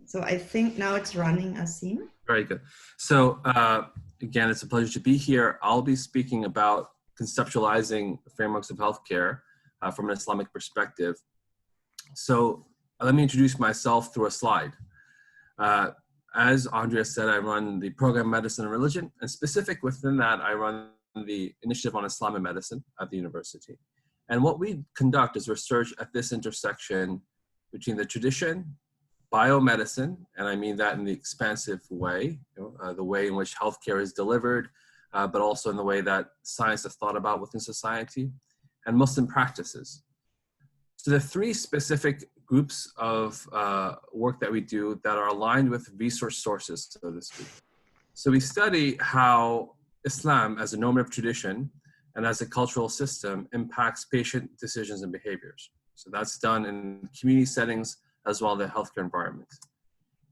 So I think now it's running, Aasim. Very good. So again, it's a pleasure to be here. I'll be speaking about conceptualizing frameworks of healthcare from an Islamic perspective. So let me introduce myself through a slide. As Andrea said, I run the program Medicine and Religion, and specific within that, I run the Initiative on Islamic Medicine at the university. And what we conduct is research at this intersection between the tradition, biomedicine, and I mean that in the expansive way, the way in which healthcare is delivered, but also in the way that science is thought about within society, and Muslim practices. So the three specific groups of work that we do that are aligned with resource sources, so to speak. So we study how Islam as a normative tradition and as a cultural system impacts patient decisions and behaviors. So that's done in community settings as well as the healthcare environment.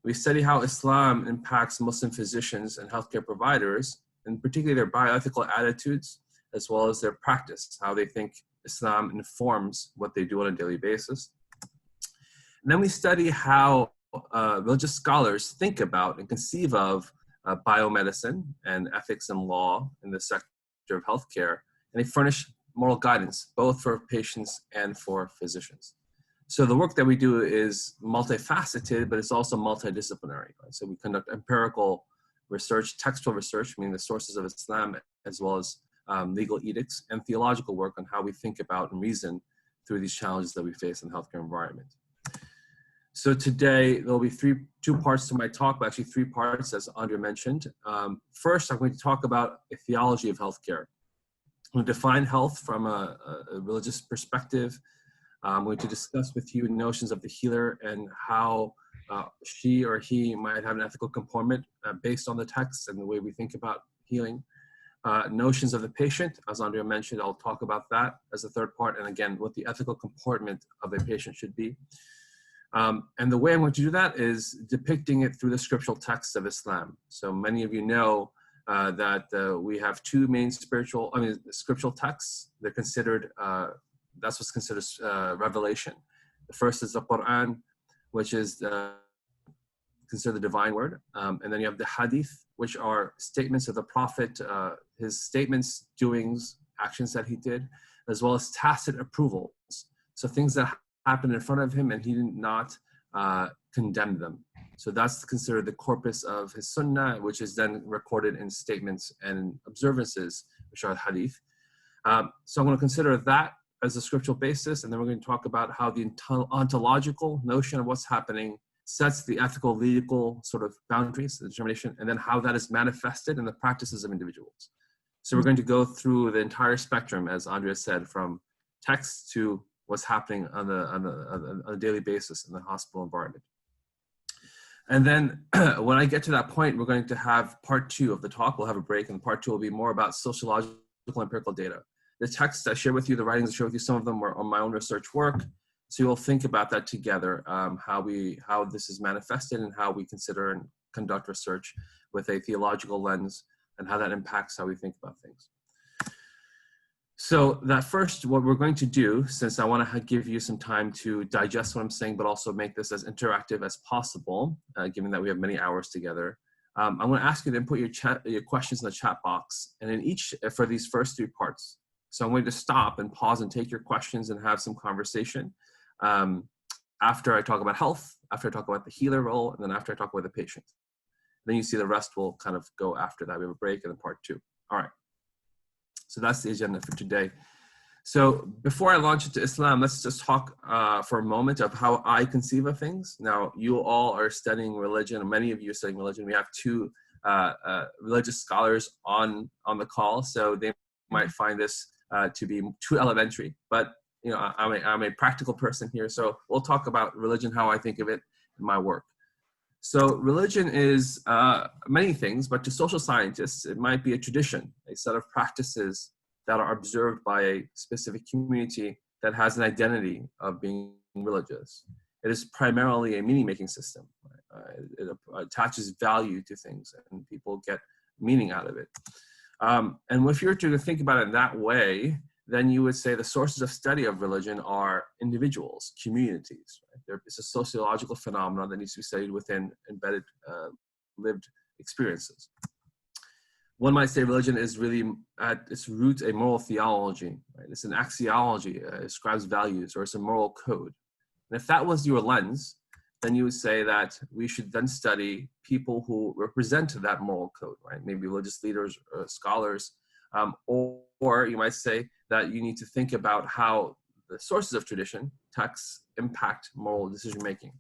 We study how Islam impacts Muslim physicians and healthcare providers, and particularly their bioethical attitudes, as well as their practice, how they think Islam informs what they do on a daily basis. And then we study how religious scholars think about and conceive of biomedicine and ethics and law in the sector of healthcare, and they furnish moral guidance, both for patients and for physicians. So the work that we do is multifaceted, but it's also multidisciplinary. Right? So we conduct empirical research, textual research, meaning the sources of Islam, as well as legal edicts, and theological work on how we think about and reason through these challenges that we face in the healthcare environment. So today, there'll be two parts to my talk, but actually three parts, as Andrea mentioned. First, I'm going to talk about a theology of healthcare. I'm going to define health from a religious perspective. I'm going to discuss with you notions of the healer and how she or he might have an ethical comportment based on the text and the way we think about healing. Notions of the patient, as Andrea mentioned, I'll talk about that as a third part, and again, what the ethical comportment of a patient should be. And the way I'm going to do that is depicting it through the scriptural texts of Islam. So many of you know that we have two main scriptural texts. They're considered, that's what's considered revelation. The first is the Quran, which is considered the divine word. And then you have the hadith, which are statements of the Prophet, his statements, doings, actions that he did, as well as tacit approvals. So things that happened in front of him and he did not condemn them. So that's considered the corpus of his sunnah, which is then recorded in statements and observances, which are hadith. So I'm going to consider that as a scriptural basis, and then we're going to talk about how the ontological notion of what's happening sets the ethico-legal sort of boundaries, the determination, and then how that is manifested in the practices of individuals. So we're going to go through the entire spectrum, as Andrea said, from text to what's happening on a daily basis in the hospital environment. And then when I get to that point, we're going to have part two of the talk. We'll have a break, and part two will be more about sociological empirical data. The texts I share with you, the writings I share with you, some of them were on my own research work. So you'll think about that together, how this is manifested and how we consider and conduct research with a theological lens and how that impacts how we think about things. So that first, what we're going to do, since I want to give you some time to digest what I'm saying, but also make this as interactive as possible, given that we have many hours together, I'm going to ask you to input your questions in the chat box, and in each, for these first three parts. So I'm going to stop and pause and take your questions and have some conversation after I talk about health, after I talk about the healer role, and then after I talk about the patient. Then you see the rest will kind of go after that. We have a break and then part two. All right. So that's the agenda for today. So before I launch into Islam, let's just talk for a moment of how I conceive of things. Now, you all are studying religion, and many of you are studying religion. We have two religious scholars on the call, so they might find this to be too elementary. But you know, I'm a practical person here, so we'll talk about religion, how I think of it in my work. So religion is many things, but to social scientists, it might be a tradition, a set of practices that are observed by a specific community that has an identity of being religious. It is primarily a meaning-making system. It attaches value to things, and people get meaning out of it. And if you were to think about it that way, then you would say the sources of study of religion are individuals, communities. Right? It's a sociological phenomenon that needs to be studied within embedded lived experiences. One might say religion is really at its root a moral theology, right? It's an axiology, it ascribes values, or it's a moral code. And if that was your lens, then you would say that we should then study people who represent that moral code, right? Maybe religious leaders or scholars, or you might say that you need to think about how the sources of tradition, texts, impact moral decision making.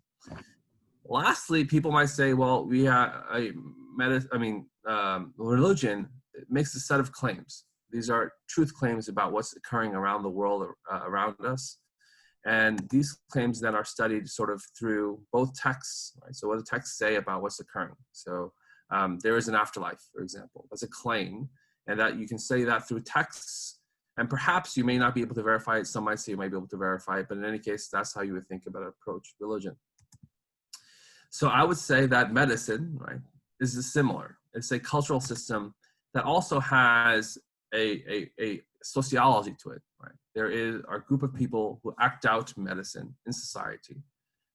Lastly, people might say, well, we have religion makes a set of claims. These are truth claims about what's occurring around the world around us. And these claims then are studied sort of through both texts, right? So what do texts say about what's occurring? So there is an afterlife, for example. That's a claim, and that you can study that through texts. And perhaps you may not be able to verify it. Some might say you might be able to verify it, but in any case, that's how you would think about approach religion. So I would say that medicine, right, is similar. It's a cultural system that also has a sociology to it, right? There is a group of people who act out medicine in society.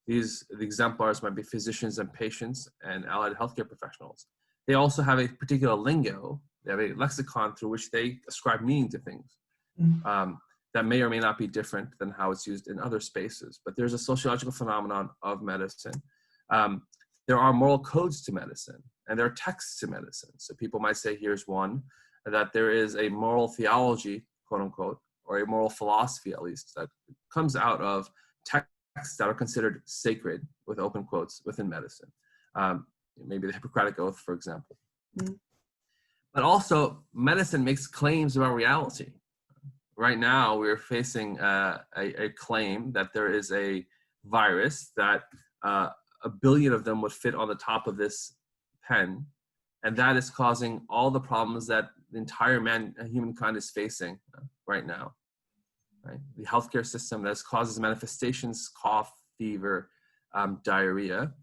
The exemplars might be physicians and patients and allied healthcare professionals. They also have a particular lingo. They have a lexicon through which they ascribe meaning to things. That may or may not be different than how it's used in other spaces, but there's a sociological phenomenon of medicine. There are moral codes to medicine, and there are texts to medicine. So people might say, here's one, that there is a moral theology, quote unquote, or a moral philosophy at least, that comes out of texts that are considered sacred, with open quotes, within medicine. Maybe the Hippocratic Oath, for example. But also, medicine makes claims about reality. Right now, we're facing a claim that there is a virus that 1 billion of them would fit on the top of this pen, and that is causing all the problems that the entire humankind is facing right now. Right? The healthcare system that causes manifestations, cough, fever, diarrhea,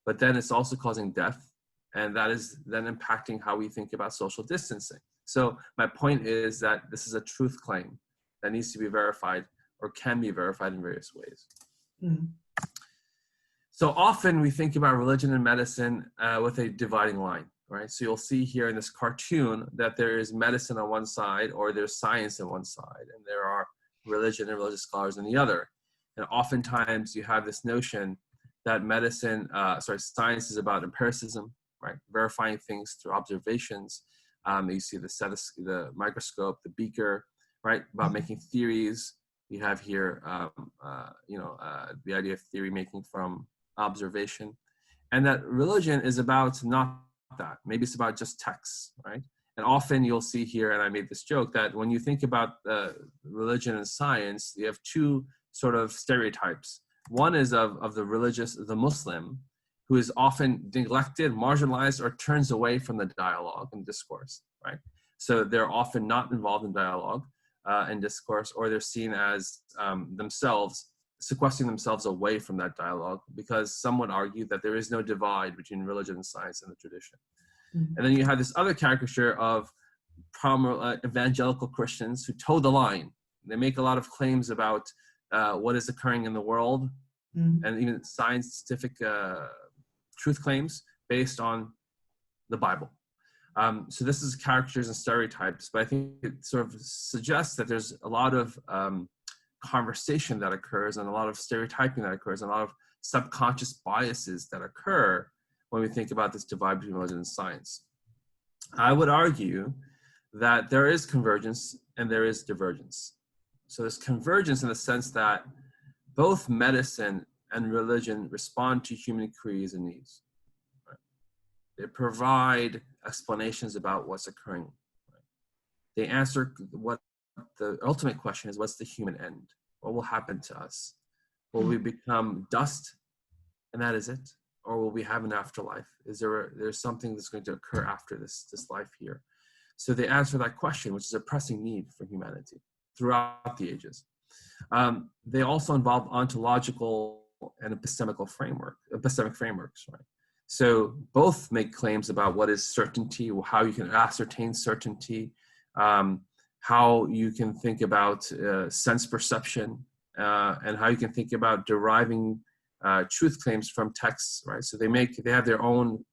but then it's also causing death, and that is then impacting how we think about social distancing. So my point is that this is a truth claim that needs to be verified or can be verified in various ways. So often we think about religion and medicine with a dividing line, right? So you'll see here in this cartoon that there is medicine on one side, or there's science on one side, and there are religion and religious scholars on the other. And oftentimes you have this notion that science is about empiricism, right? Verifying things through observations. You see the microscope, the beaker, right? About making theories. You have here, the idea of theory making from observation, and that religion is about not that. Maybe it's about just texts, right? And often you'll see here, and I made this joke, that when you think about religion and science, you have two sort of stereotypes. One is of the Muslim, who is often neglected, marginalized, or turns away from the dialogue and discourse, right? So they're often not involved in dialogue and discourse, or they're seen as themselves sequestering themselves away from that dialogue, because some would argue that there is no divide between religion and science in the tradition. And then you have this other caricature of evangelical Christians who toe the line. They make a lot of claims about what is occurring in the world, and even scientific truth claims based on the Bible. So this is caricatures and stereotypes, but I think it sort of suggests that there's a lot of conversation that occurs, and a lot of stereotyping that occurs, and a lot of subconscious biases that occur when we think about this divide between religion and science. I would argue that there is convergence and there is divergence. So there's convergence in the sense that both medicine and religion respond to human queries and needs. Right? They provide explanations about what's occurring. Right? They answer what the ultimate question is: what's the human end? What will happen to us? Will we become dust and that is it? Or will we have an afterlife? Is there's something that's going to occur after this life here? So they answer that question, which is a pressing need for humanity throughout the ages. They also involve ontological and epistemic frameworks, right? So both make claims about what is certainty, how you can ascertain certainty, how you can think about sense perception, and how you can think about deriving truth claims from texts, right? So they have their own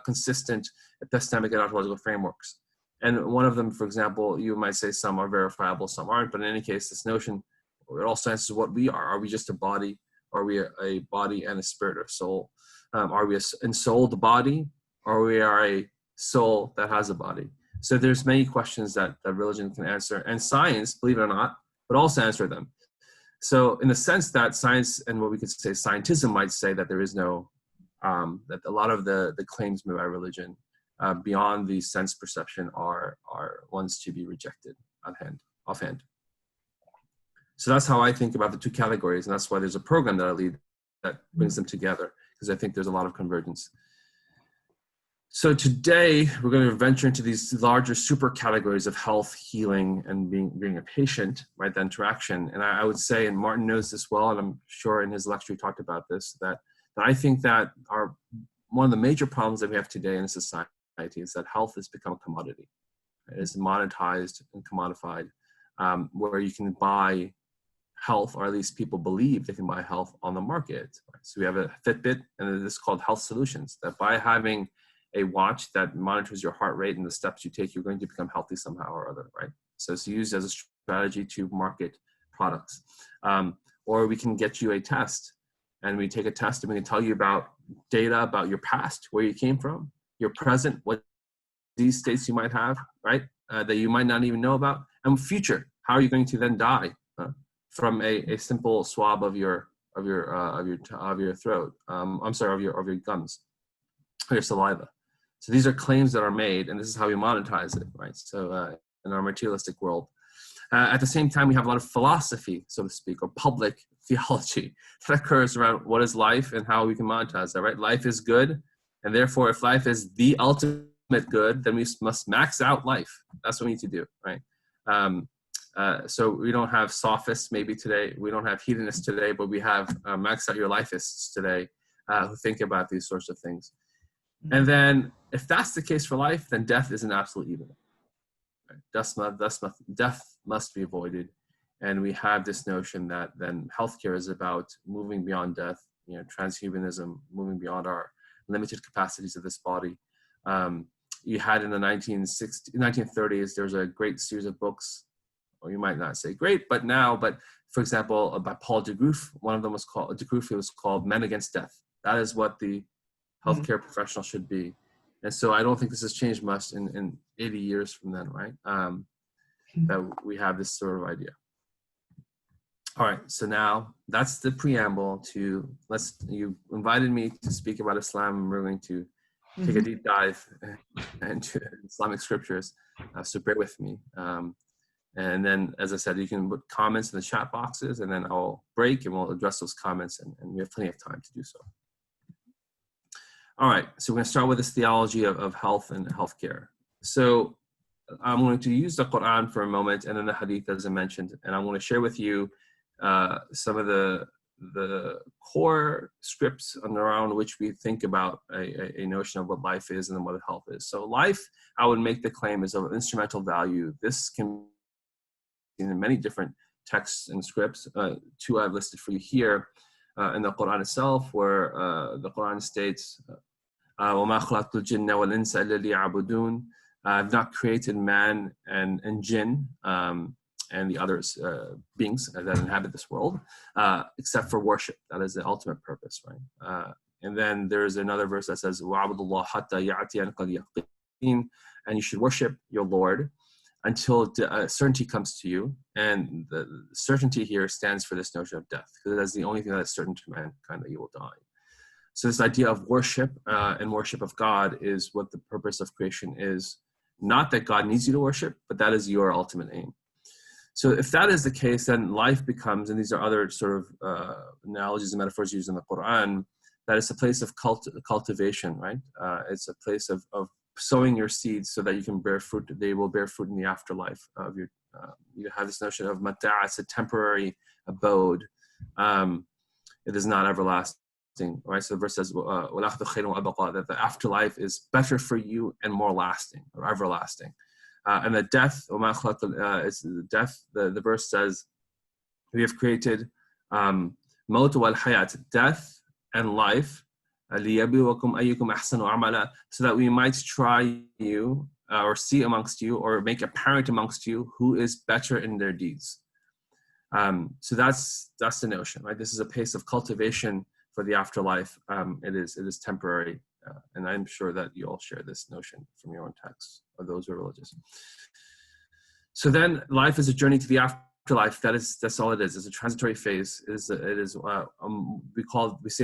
consistent epistemic and ontological frameworks. And one of them, for example, you might say some are verifiable, some aren't, but in any case, this notion, it also answers what we are. Are we just a body? Are we a body and a spirit or soul? Are we an ensouled body? Or we are a soul that has a body? So there's many questions that religion can answer, and science, believe it or not, would also answer them. So in the sense that science and what we could say scientism might say that there is no, that a lot of the claims made by religion beyond the sense perception are ones to be rejected offhand. So that's how I think about the two categories, and that's why there's a program that I lead that brings them together, because I think there's a lot of convergence. So today we're going to venture into these larger super categories of health, healing, and being a patient, right? The interaction. And I would say, and Martin knows this well, and I'm sure in his lecture he talked about this, that I think that one of the major problems that we have today in society is that health has become a commodity. It is monetized and commodified, where you can buy health, or at least people believe they can buy health on the market. Right? So we have a Fitbit, and this is called Health Solutions, that by having a watch that monitors your heart rate and the steps you take, you're going to become healthy somehow or other, right? So it's used as a strategy to market products. Or we can get you a test, and we take a test and we can tell you about data about your past, where you came from, your present, what disease states you might have, right? That you might not even know about, and future, how are you going to then die from a simple swab of your throat? I'm sorry, of your gums, or your saliva. So these are claims that are made, and this is how we monetize it, right? So in our materialistic world. At the same time, we have a lot of philosophy, so to speak, or public theology that occurs around what is life and how we can monetize that, right? Life is good, and therefore if life is the ultimate good, then we must max out life. That's what we need to do, right? So we don't have sophists maybe today, we don't have hedonists today, but we have max out your lifeists today who think about these sorts of things. And then if that's the case for life, then death is an absolute evil. Right? Death must be avoided. And we have this notion that then healthcare is about moving beyond death, transhumanism, moving beyond our limited capacities of this body. You had in the 1930s, there was a great series of books, or you might not say great, but for example, by Paul de Groot, one of them was called Men Against Death. That is what the healthcare professional should be. And so I don't think this has changed much in 80 years from then, right? That we have this sort of idea. All right, so now that's the preamble to, you invited me to speak about Islam, and we're going to take a deep dive into Islamic scriptures, so bear with me. And then, as I said, you can put comments in the chat boxes, and then I'll break and we'll address those comments, and we have plenty of time to do so. All right, so we're going to start with this theology of health and healthcare. So I'm going to use the Quran for a moment, and then the Hadith, as I mentioned, and I'm going to share with you some of the core scripts around which we think about a notion of what life is and what health is. So life, I would make the claim, is of instrumental value. This can be in many different texts and scripts. Two I've listed for you here. In the Quran itself, where the Quran states, وَمَا خَلَقْتُ الْجِنَّ وَالْإِنسَ إِلَّا لِيَعْبُدُونَ. I've not created man and jinn and the others beings that inhabit this world, except for worship. That is the ultimate purpose, right? And then there's another verse that says, وَعَبُدُ اللَّهَ حَتَّى يَأْتِيَنَ الْيَقِينُ. And you should worship your Lord until certainty comes to you. And the certainty here stands for this notion of death, because that's the only thing that is certain to mankind, that you will die. So this idea of worship and worship of God is what the purpose of creation is. Not that God needs you to worship, but that is your ultimate aim. So if that is the case, then life becomes, and these are other sort of analogies and metaphors used in the Quran, that it's a place of cultivation, right? It's a place of sowing your seeds so that you can bear fruit. They will bear fruit in the afterlife of your. You have this notion of mata', it's a temporary abode. It is not everlasting, right? So the verse says, that the afterlife is better for you and more lasting, or everlasting. And the death, it's the death. The verse says, we have created maut wal hayat, death and life, لِيَبْلُوَكُمْ أَيُّكُمْ أَحْسَنُ عَمَلًا, so that we might try you or see amongst you or make apparent amongst you who is better in their deeds. So that's the notion, right? This is a pace of cultivation for the afterlife. It is temporary, and I'm sure that you all share this notion from your own texts, or those who are religious. So then, life is a journey to the afterlife. That's all it is. It's a transitory phase. We say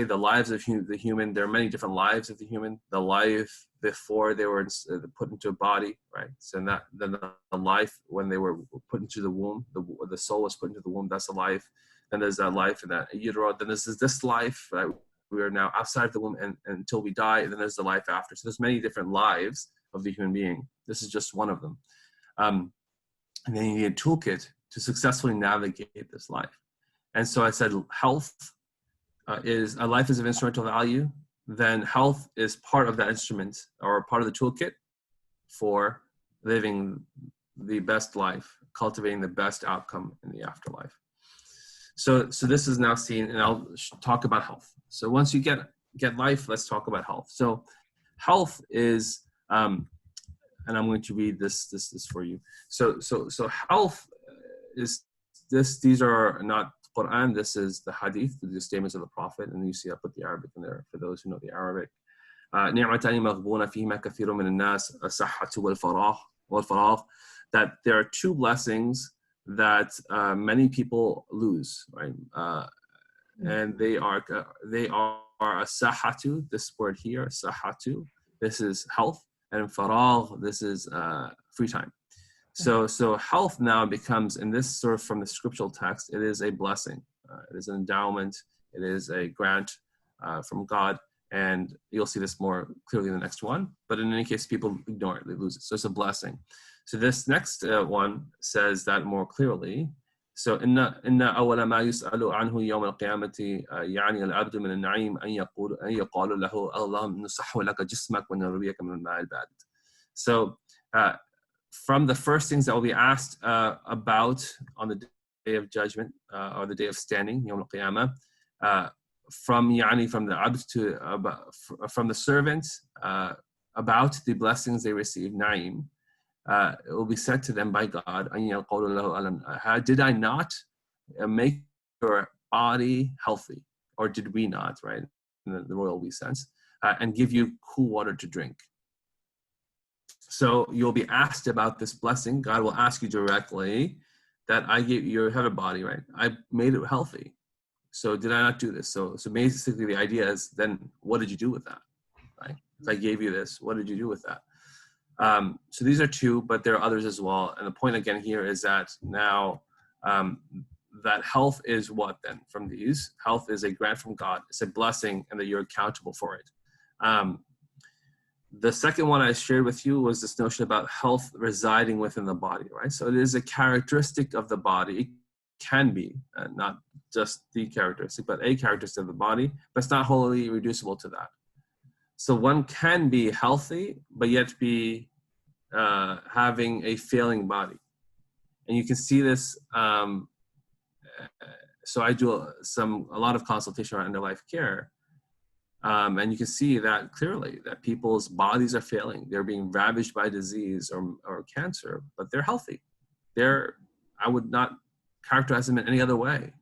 the lives of the human. There are many different lives of the human. The life before they were put into a body, right? So then the life when they were put into the womb, the soul was put into the womb. That's a life. Then there's that life in that utero. Then there's this life, right? We are now outside of the womb and until we die. And then there's the life after. So there's many different lives of the human being. This is just one of them. And then you need a toolkit to successfully navigate this life. And so I said health life is of instrumental value. Then health is part of that instrument or part of the toolkit for living the best life, cultivating the best outcome in the afterlife. So this is now seen, and I'll talk about health. So once you get life, let's talk about health. So health is, and I'm going to read this for you. So health is this. These are not Quran. This is the Hadith, the statements of the Prophet, and you see I put the Arabic in there for those who know the Arabic. نعمتان مغبون فيهما كثير من الناس الصحة والفراغ. That there are two blessings that many people lose, right? And they are as-sahhatu. This word here, sahhatu. This is health. And faragh, this is free time. So health now becomes, in this sort of from the scriptural text, it is a blessing. It is an endowment. It is a grant from God. And you'll see this more clearly in the next one. But in any case, people ignore it. They lose it. So it's a blessing. So this next one says that more clearly. So إن أول ما يسأل عنه يوم القيامة يعني العبد من النعيم أن يقال له اللهم نصح لك جسمك ونرويك من الماء البارد. So from the first things that will be asked about on the day of judgment or the day of standing يوم القيامة, from the abd to from the servant about the blessings they receive, na'im. It will be said to them by God, did I not make your body healthy? Or did we not, right? In the royal we sense, and give you cool water to drink. So you'll be asked about this blessing. God will ask you directly that you have a body, right? I made it healthy. So did I not do this? So basically the idea is then what did you do with that, right? If I gave you this, what did you do with that? So these are two, but there are others as well. And the point again here is that now that health is what then from these? Health is a grant from God. It's a blessing and that you're accountable for it. The second one I shared with you was this notion about health residing within the body, right? So it is a characteristic of the body. It can be, not just the characteristic, but a characteristic of the body, but it's not wholly reducible to that. So one can be healthy, but yet be having a failing body. And you can see this. So I do a lot of consultation around end-of-life care. And you can see that clearly, that people's bodies are failing. They're being ravaged by disease or cancer, but they're healthy. I would not characterize them in any other way.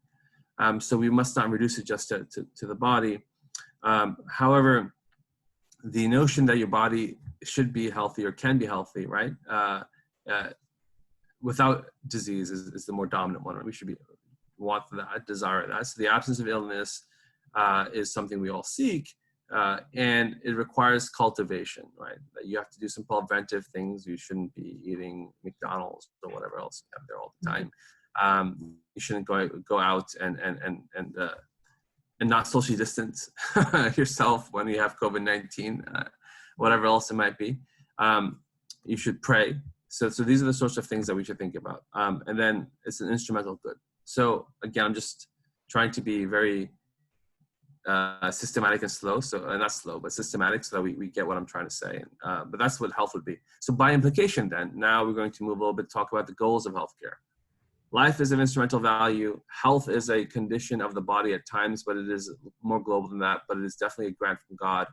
So we must not reduce it just to the body. However, the notion that your body should be healthy or can be healthy, right? Without disease is the more dominant one. Right? We should want that, desire that. So the absence of illness is something we all seek, and it requires cultivation, right? That you have to do some preventive things. You shouldn't be eating McDonald's or whatever else you have there all the time. You shouldn't go out and not socially distance yourself when you have COVID-19, whatever else it might be. You should pray. So these are the sorts of things that we should think about. And then it's an instrumental good. So again, I'm just trying to be very systematic and slow. Not slow, but systematic, so that we get what I'm trying to say. But that's what health would be. So by implication then, now we're going to move a little bit, talk about the goals of healthcare. Life is of instrumental value. Health is a condition of the body at times, but it is more global than that, but it is definitely a grant from God.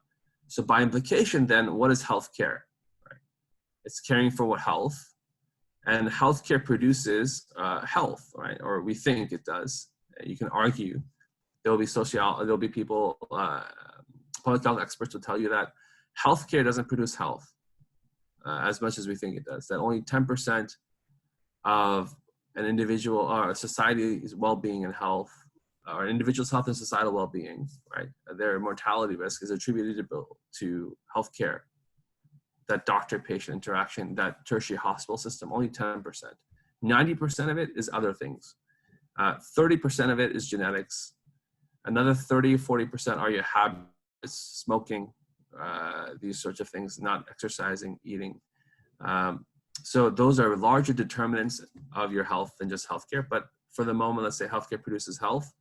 So by implication, then, what is healthcare? Right? It's caring for what health, and healthcare produces health, right? Or we think it does. You can argue. There'll be people, public health experts will tell you that healthcare doesn't produce health as much as we think it does. That only 10% of an individual or a society's well-being and health, or an individual's health and societal well-being, right? Their mortality risk is attributed to healthcare, that doctor-patient interaction, that tertiary hospital system, only 10%. 90% of it is other things. 30% of it is genetics. Another 30, 40% are your habits, smoking, these sorts of things, not exercising, eating. So those are larger determinants of your health than just healthcare. But for the moment, let's say healthcare produces health.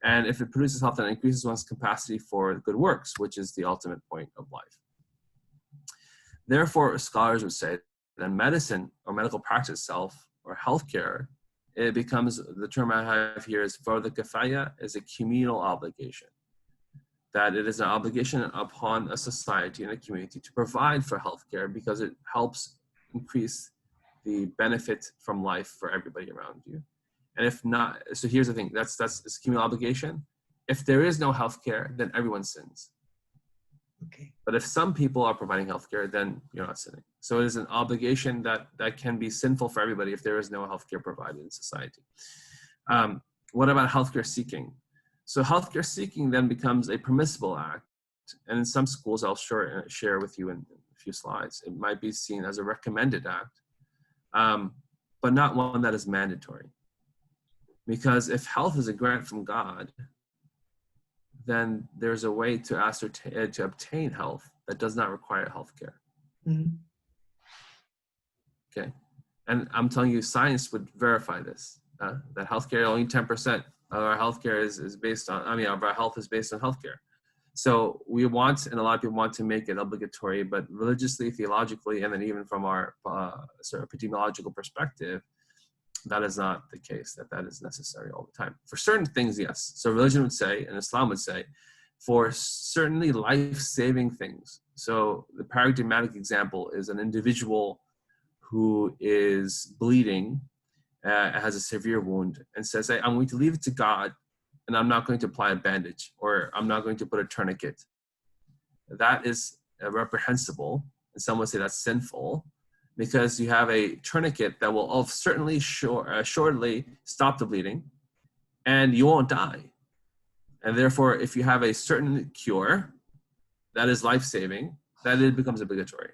And if it produces health, then it increases one's capacity for good works, which is the ultimate point of life. Therefore, scholars would say that medicine or medical practice itself, or healthcare, it becomes, the term I have here is fardu kifaya, is a communal obligation. That it is an obligation upon a society and a community to provide for healthcare because it helps increase the benefit from life for everybody around you. And if not, so here's the thing, that's a communal obligation. If there is no healthcare, then everyone sins. Okay. But if some people are providing healthcare, then you're not sinning. So it is an obligation that can be sinful for everybody if there is no healthcare provided in society. What about healthcare seeking? So healthcare seeking then becomes a permissible act. And in some schools, I'll share with you in a few slides, it might be seen as a recommended act, but not one that is mandatory. Because if health is a grant from God, then there's a way to ascertain, to obtain health that does not require healthcare. Mm-hmm. Okay, and I'm telling you, science would verify this. That healthcare, only 10% of our healthcare is based on. Of our health is based on healthcare. So we want, and a lot of people want to make it obligatory, but religiously, theologically, and then even from our sort of epidemiological perspective, that is not the case, that is necessary all the time. For certain things, yes. So religion would say, and Islam would say, for certainly life-saving things. So the paradigmatic example is an individual who is bleeding, has a severe wound, and says, hey, I'm going to leave it to God, and I'm not going to apply a bandage, or I'm not going to put a tourniquet. That is reprehensible, and some would say that's sinful, because you have a tourniquet that will certainly shortly stop the bleeding, and you won't die. And therefore, if you have a certain cure that is life-saving, that it becomes obligatory.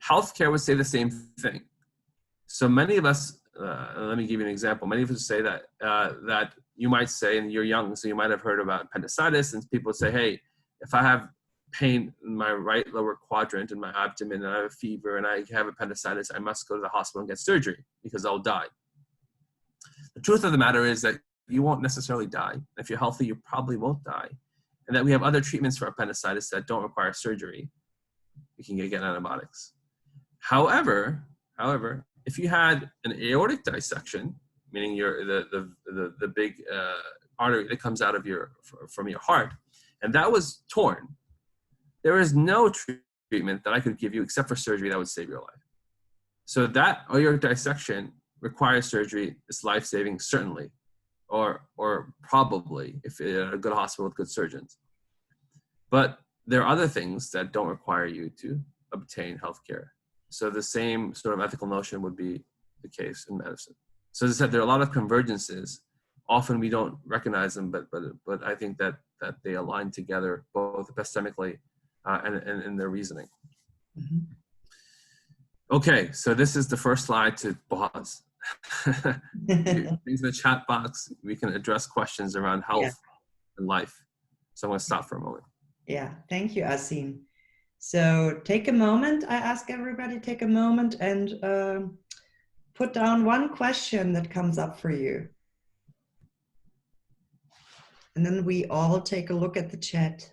Healthcare would say the same thing. So many of us, let me give you an example. Many of us say that that you might say, and you're young, so you might have heard about appendicitis, and people say, hey, if I have pain in my right lower quadrant in my abdomen, and I have a fever, and I have appendicitis, I must go to the hospital and get surgery because I'll die. The truth of the matter is that you won't necessarily die. If you're healthy, you probably won't die. And that we have other treatments for appendicitis that don't require surgery. You can get antibiotics. However, if you had an aortic dissection, meaning the big artery that comes out of from your heart, and that was torn, there is no treatment that I could give you except for surgery that would save your life. So that aortic dissection requires surgery. It's life-saving, certainly, or probably if you're at a good hospital with good surgeons. But there are other things that don't require you to obtain healthcare. So the same sort of ethical notion would be the case in medicine. So as I said, there are a lot of convergences. Often we don't recognize them, but I think that they align together both epistemically and in their reasoning. Mm-hmm. Okay, so this is the first slide to pause. In the chat box, we can address questions around health and life. So I'm going to stop for a moment. Yeah, thank you, Aasim. So take a moment. I ask everybody, take a moment and put down one question that comes up for you. And then we all take a look at the chat.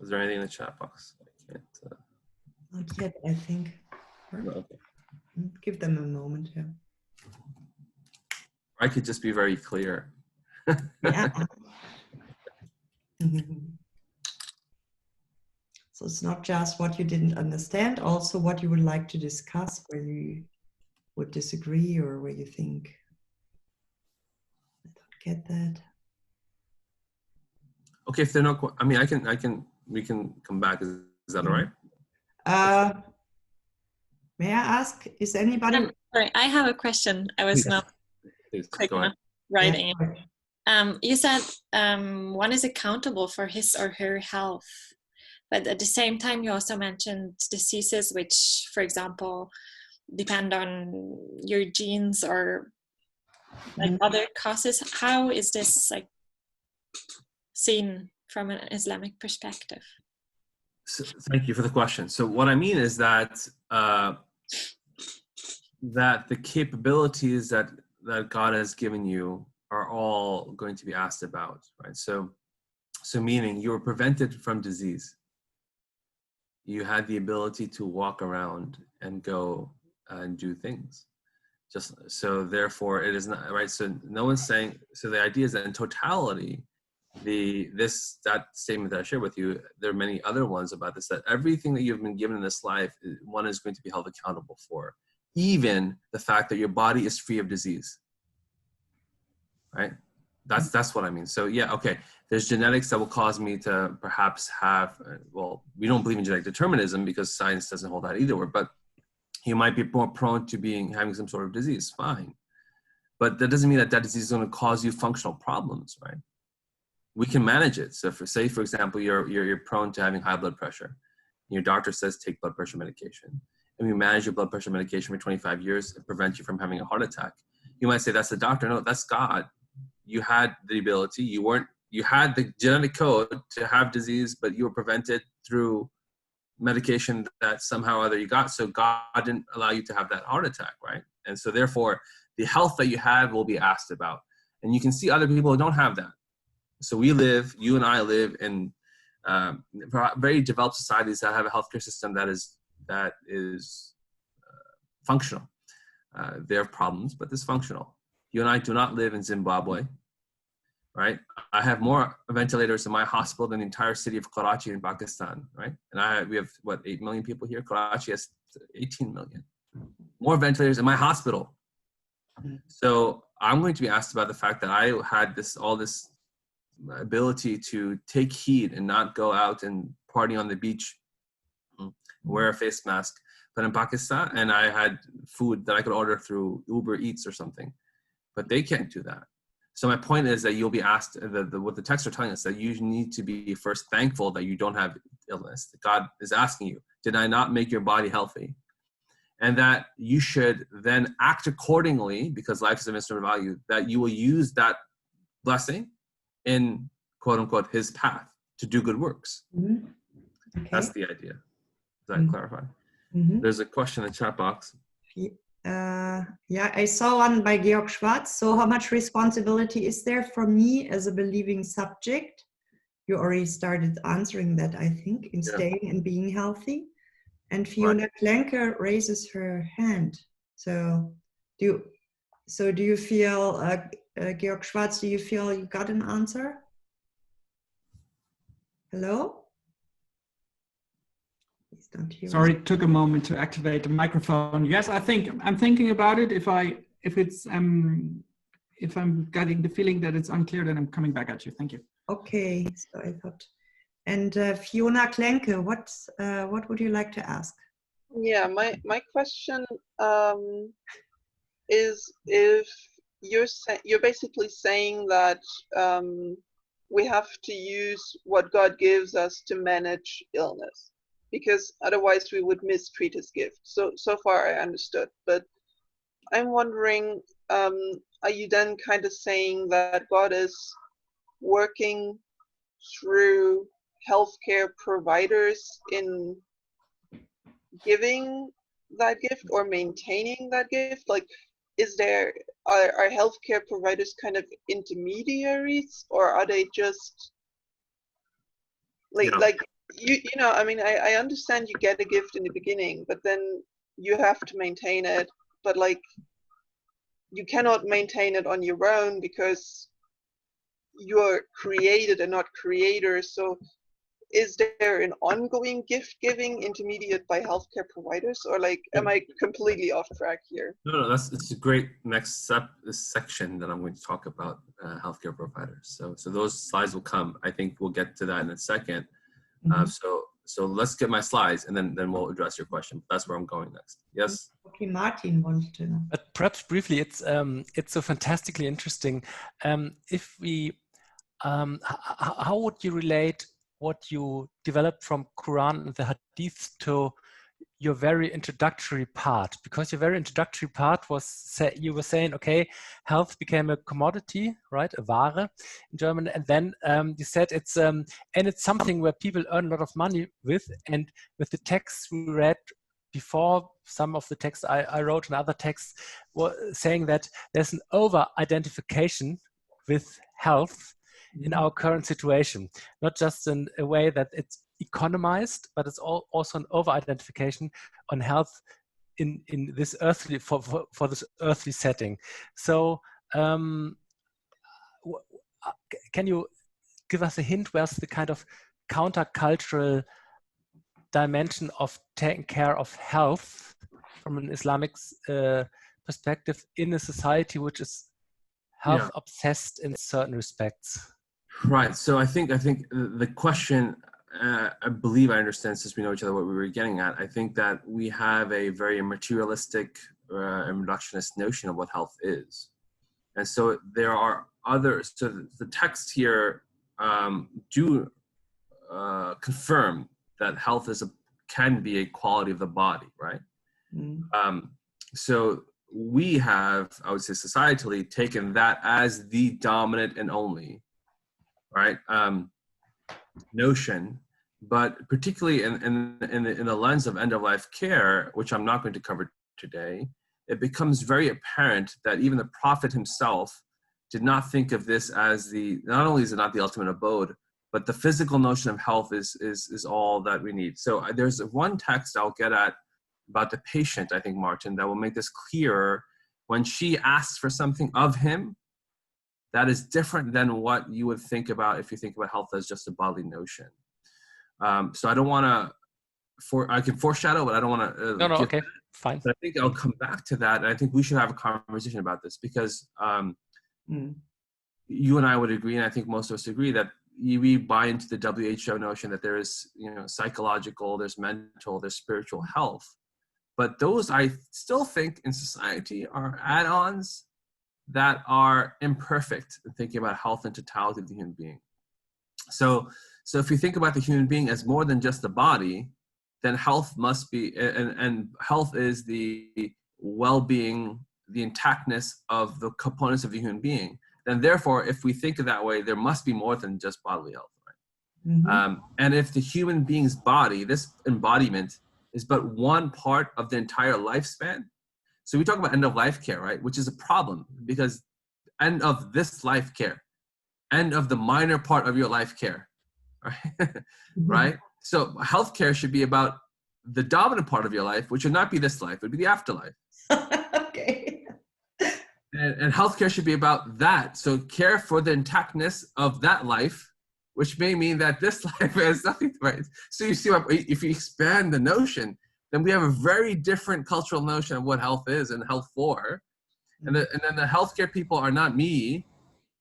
Is there anything in the chat box? I can't. Not yet, I think. No, okay. Give them a moment here. I could just be very clear. Yeah. So it's not just what you didn't understand, also what you would like to discuss, where you would disagree or where you think, I don't get that. Okay, if they're not, I mean, we can come back. Is that all right? May I ask, is anybody? Sorry, I have a question. I was not quick enough writing. Yeah, you said one is accountable for his or her health, but at the same time, you also mentioned diseases which, for example, depend on your genes or like other causes. How is this like seen from an Islamic perspective? So, thank you for the question. So what I mean is that that the capabilities that God has given you are all going to be asked about, right? So meaning you were prevented from disease. You had the ability to walk around and go and do things. Just so therefore it is not right. So no one's saying, so the idea is that in totality, that statement that I shared with you, there are many other ones about this, that everything that you've been given in this life, one is going to be held accountable for, even the fact that your body is free of disease, right? That's what I mean. So yeah, okay, there's genetics that will cause me to perhaps have, well, we don't believe in genetic determinism because science doesn't hold that either, but you might be more prone to having some sort of disease, fine. But that doesn't mean that disease is going to cause you functional problems, right? We can manage it. So say, for example, you're prone to having high blood pressure. Your doctor says take blood pressure medication. And we manage your blood pressure medication for 25 years to prevent you from having a heart attack. You might say, that's the doctor. No, that's God. You had the ability. You had the genetic code to have disease, but you were prevented through medication that somehow or other you got. So God didn't allow you to have that heart attack, right? And so therefore, the health that you have will be asked about. And you can see other people who don't have that. So you and I live in very developed societies that have a healthcare system that is functional. There are problems, but it's functional. You and I do not live in Zimbabwe, right? I have more ventilators in my hospital than the entire city of Karachi in Pakistan, right? And we have, 8 million people here? Karachi has 18 million. More ventilators in my hospital. So I'm going to be asked about the fact that I had all this ability to take heed and not go out and party on the beach, wear a face mask. But in Pakistan, and I had food that I could order through Uber Eats or something, but they can't do that. So my point is that you'll be asked, what the texts are telling us, that you need to be first thankful that you don't have illness. God is asking you, did I not make your body healthy? And that you should then act accordingly, because life is a mystery of value, that you will use that blessing in quote unquote his path to do good works. Okay. That's the idea. Does that clarify? There's a question in the chat box. Yeah, I saw one by Georg Schwartz. So how much responsibility is there for me as a believing subject? You already started answering that, I think, in staying and being healthy. And Fiona Klenke raises her hand. So do you feel, Georg Schwartz, do you feel you got an answer? Hello? He's not here. Sorry, it took a moment to activate the microphone. Yes, I'm thinking about it. If I'm getting the feeling that it's unclear, then I'm coming back at you. Thank you. Okay, so I thought. And Fiona Klenke, what would you like to ask? Yeah, my question is, if you're basically saying that we have to use what God gives us to manage illness, because otherwise we would mistreat his gift. So far I understood, but I'm wondering, are you then kind of saying that God is working through healthcare providers in giving that gift or maintaining that gift? Like, are healthcare providers kind of intermediaries, or are they just like you know, I mean, I understand you get a gift in the beginning, but then you have to maintain it. But like, you cannot maintain it on your own because you're created and not creator. So is there an ongoing gift giving intermediate by healthcare providers, or like, am I completely off track here? No, it's a great next step, this section that I'm going to talk about healthcare providers. So those slides will come. I think we'll get to that in a second. So let's get my slides, and then we'll address your question. That's where I'm going next. Yes. Okay, Martin wanted to know. But perhaps briefly, it's so fantastically interesting. If we, how would you relate what you developed from Quran and the Hadith to your very introductory part? Because your very introductory part was you were saying, okay, health became a commodity, right, a Ware in German, and then you said it's and it's something where people earn a lot of money with, and with the texts we read before, some of the texts I wrote and other texts were saying that there's an over-identification with health in our current situation, not just in a way that it's economized, but it's also an over-identification on health in this earthly, for this earthly setting. So can you give us a hint where's the kind of countercultural dimension of taking care of health from an Islamic perspective in a society which is health obsessed in certain respects? Right. So I think the question, I believe I understand, since we know each other, what we were getting at. I think that we have a very materialistic and reductionist notion of what health is. And so there are others. So the texts here do confirm that health can be a quality of the body, right? So we have, I would say societally, taken that as the dominant and only, right, notion, but particularly in the lens of end-of-life care, which I'm not going to cover today, it becomes very apparent that even the Prophet himself did not think of this as not only is it not the ultimate abode, but the physical notion of health is all that we need. So there's one text I'll get at about the patient, I think, Martin, that will make this clearer. When she asks for something of him, that is different than what you would think about if you think about health as just a bodily notion. So I don't want to, I can foreshadow, but I don't want to. No, okay, fine. But I think I'll come back to that, and I think we should have a conversation about this because you and I would agree, and I think most of us agree, that we buy into the WHO notion that there is, psychological, there's mental, there's spiritual health. But those, I still think, in society are add-ons that are imperfect in thinking about health and totality of the human being. So if you think about the human being as more than just the body, then health must be, and health is the well-being, the intactness of the components of the human being. Then therefore, if we think of that way, there must be more than just bodily health, right? And if the human being's body, this embodiment, is but one part of the entire lifespan. So we talk about end-of-life care, right? Which is a problem because end of this life care, end of the minor part of your life care, right? Right? So healthcare should be about the dominant part of your life, which would not be this life, it would be the afterlife. Okay. And healthcare should be about that. So care for the intactness of that life, which may mean that this life has nothing to right. So you see, if you expand the notion, then we have a very different cultural notion of what health is and health for. And then the healthcare people are not me,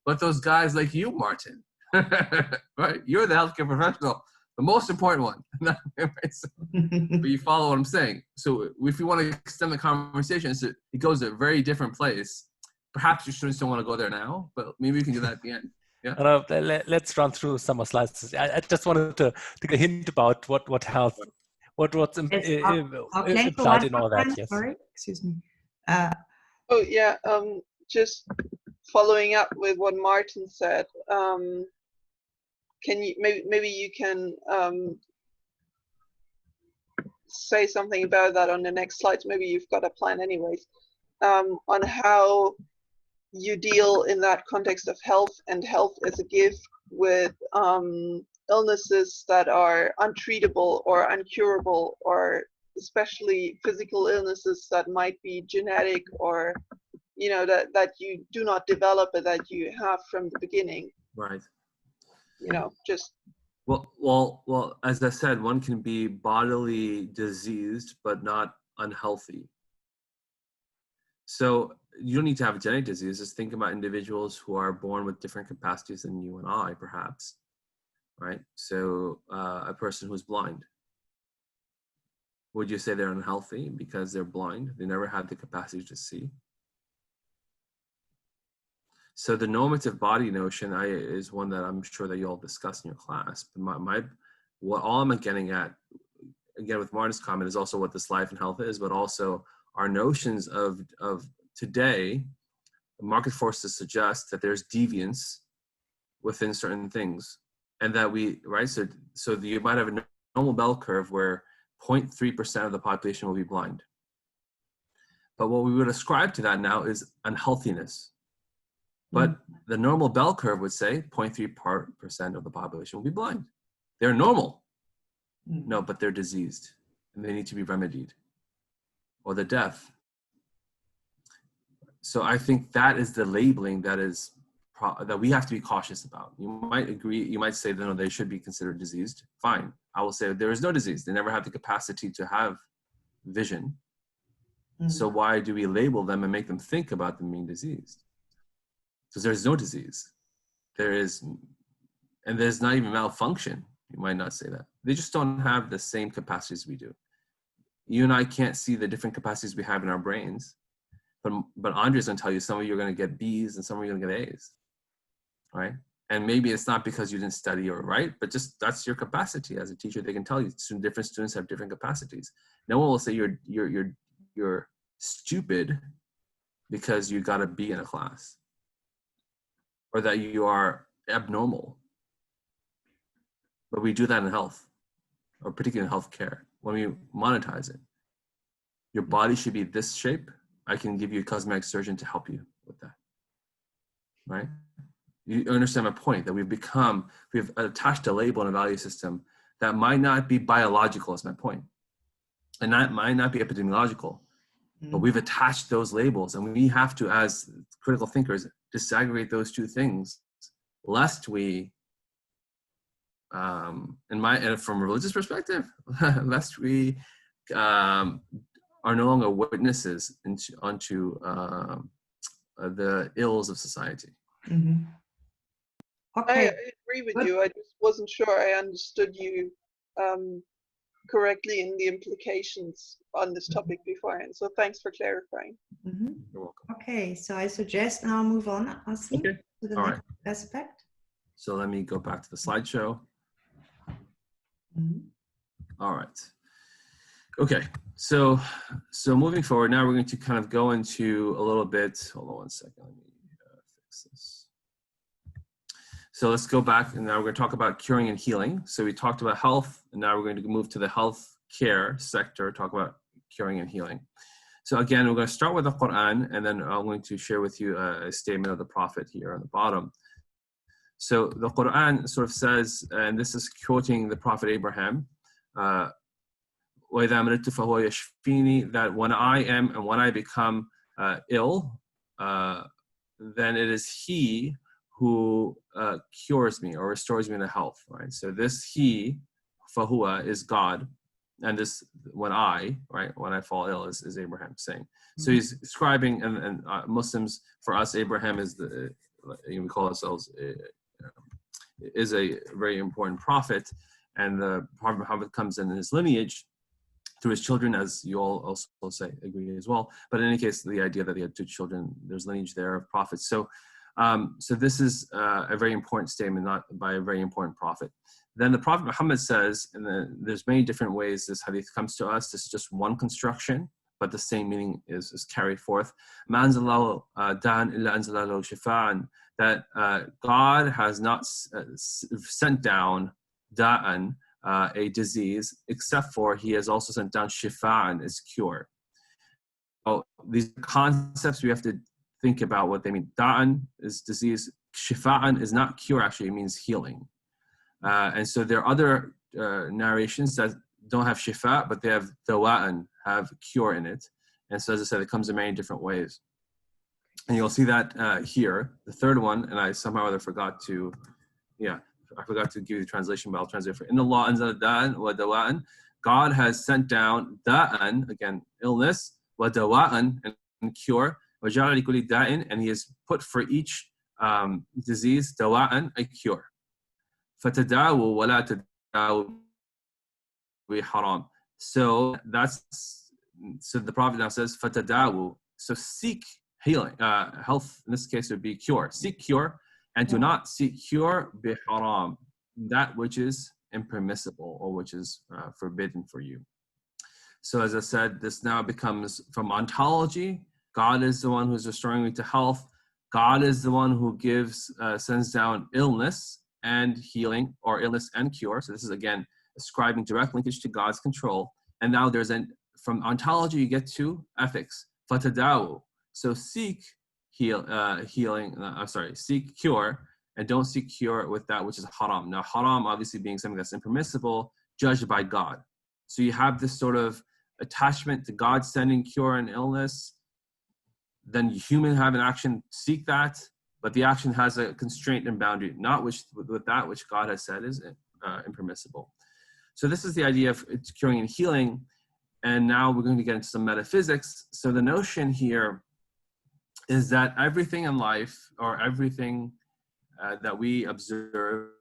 but those guys like you, Martin, right? You're the healthcare professional, the most important one. But you follow what I'm saying. So if you want to extend the conversation, it goes to a very different place. Perhaps your students don't want to go there now, but maybe we can do that at the end. Yeah. Let's run through some more slides. I just wanted to get a hint about what health, what's implied in all that. Yes. Sorry, excuse me. Oh yeah. Just following up with what Martin said. Can you maybe you can say something about that on the next slides? Maybe you've got a plan, anyways, on how you deal in that context of health and health as a gift with illnesses that are untreatable or uncurable, or especially physical illnesses that might be genetic, or that you do not develop, but that you have from the beginning. Right. Just well, as I said, one can be bodily diseased but not unhealthy. So you don't need to have a genetic disease. Just think about individuals who are born with different capacities than you and I, perhaps, right? So a person who's blind, would you say they're unhealthy because they're blind? They never had the capacity to see. So the normative body notion is one that I'm sure that you all discuss in your class. But what all I'm getting at, again, with Martin's comment, is also what this life and health is, but also our notions of today. Market forces suggest that there's deviance within certain things, and that so you might have a normal bell curve where 0.3% of the population will be blind. But what we would ascribe to that now is unhealthiness. But the normal bell curve would say 0.3% of the population will be blind. They're normal. No, but they're diseased and they need to be remedied, or they're deaf. So I think that is the labeling that we have to be cautious about. You might agree, you might say that no, they should be considered diseased. Fine. I will say there is no disease. They never had the capacity to have vision. So why do we label them and make them think about them being diseased? Because there's no disease. There's not even malfunction. You might not say that. They just don't have the same capacities we do. You and I can't see the different capacities we have in our brains. But Andre's going to tell you some of you are going to get B's and some of you are going to get A's, right? And maybe it's not because you didn't study or write, but just that's your capacity as a teacher. They can tell you different students have different capacities. No one will say you're stupid because you got a B in a class, or that you are abnormal. But we do that in health, or particularly in healthcare, when we monetize it. Your body should be this shape. I can give you a cosmetic surgeon to help you with that, right? You understand my point, that we've attached a label and a value system that might not be biological, is my point. And that might not be epidemiological, but we've attached those labels, and we have to, as critical thinkers, disaggregate those two things, lest we, from a religious perspective, lest we are no longer witnesses onto the ills of society. Okay. I agree with you. I just wasn't sure I understood you correctly in the implications on this topic beforehand. So thanks for clarifying. You're welcome. Okay, so I suggest now move on, Aasim, Okay. to the All next aspect. So let me go back to the slideshow. All right. Okay, so moving forward, now we're going to kind of go into a little bit, hold on one second, let me fix this. So let's go back, and now we're going to talk about curing and healing. So we talked about health, and now we're going to move to the health care sector, talk about curing and healing. So again, we're going to start with the Quran, and then I'm going to share with you a statement of the Prophet here on the bottom. So the Quran sort of says, and this is quoting the Prophet Abraham, that when I am and when I become ill, then it is He who cures me or restores me to health, right? So this He, fahuwa, is God, and this when I fall ill is Abraham saying. So he's describing, and Muslims, for us, Abraham is we call ourselves is a very important prophet, and the Prophet Muhammad comes in his lineage through his children, as you all also say, agree as well. But in any case, the idea that he had two children, there's lineage there of prophets. So this is a very important statement, not by a very important prophet. Then the Prophet Muhammad says, and there's many different ways this hadith comes to us. This is just one construction, but the same meaning is carried forth. That God has not sent down da'an, a disease, except for He has also sent down shifa'an, is cure. So these concepts, we have to think about what they mean. Da'an is disease. Shifa'an is not cure, actually, it means healing. And so there are other narrations that don't have shifa, but they have dawa'an, have cure in it. And so as I said, it comes in many different ways. And you'll see that here. The third one, and I somehow or other forgot to, I forgot to give you the translation, but I'll translate for Inna Allah anzala da'an wa dawa'an. God has sent down da'an, again, illness, wa dawa'an, and cure, wa ja'ala li kulli da'in, and he has put for each disease, dawa'an, a cure. فَتَدَاوُوا وَلَا تَدَاوُوا بِحَرَامٍ. So the Prophet now says, فَتَدَاوُوا. So seek healing, health, in this case would be cure. Seek cure, and do not seek cure biharam, that which is impermissible or which is forbidden for you. So as I said, this now becomes from ontology. God is the one who's restoring me to health. God is the one who sends down illness and healing, or illness and cure. So this is again ascribing direct linkage to God's control. And now from ontology you get to ethics. Fatadawu. So seek seek cure, and don't seek cure with that which is haram. Now haram obviously being something that's impermissible, judged by God. So you have this sort of attachment to God sending cure and illness. Then human have an action, seek that, but the action has a constraint and boundary, not with that which God has said is impermissible. So this is the idea of curing and healing. And now we're going to get into some metaphysics. So the notion here is that everything in life, or everything that we observe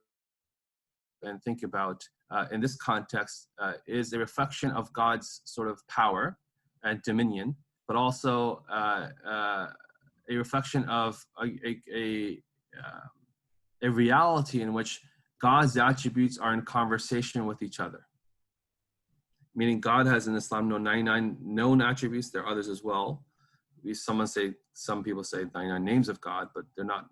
and think about in this context is a reflection of God's sort of power and dominion, but also a reflection of a reality in which God's attributes are in conversation with each other. Meaning God has in Islam 99 known attributes. There are others as well. Some people say 99 names of God, but they're not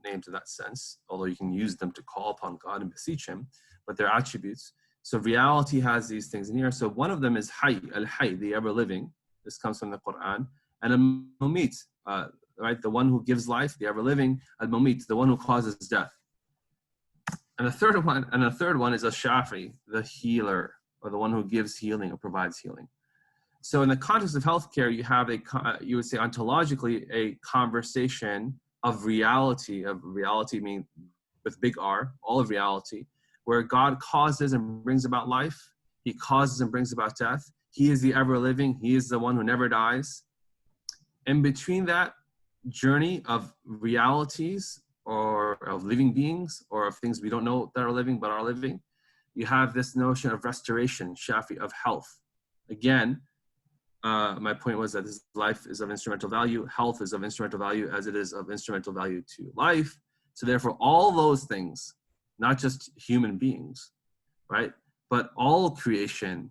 names in that sense, although you can use them to call upon God and beseech him, but they're attributes. So reality has these things in here. So one of them is Hayy, al-Hayy, the ever-living. This comes from the Quran. And al-Mumit, right? The one who gives life, the ever-living. Al-Mumit, the one who causes death. And the third one is al-Shafi, the healer, or the one who gives healing or provides healing. So in the context of healthcare, you have you would say ontologically, a conversation of reality meaning with big R, all of reality, where God causes and brings about life. He causes and brings about death. He is the ever-living. He is the one who never dies. In between that journey of realities, or of living beings, or of things we don't know that are living but are living, you have this notion of restoration, Shafi, of health. Again, my point was that this life is of instrumental value. Health is of instrumental value as it is of instrumental value to life. So therefore, all those things, not just human beings, right, but all creation,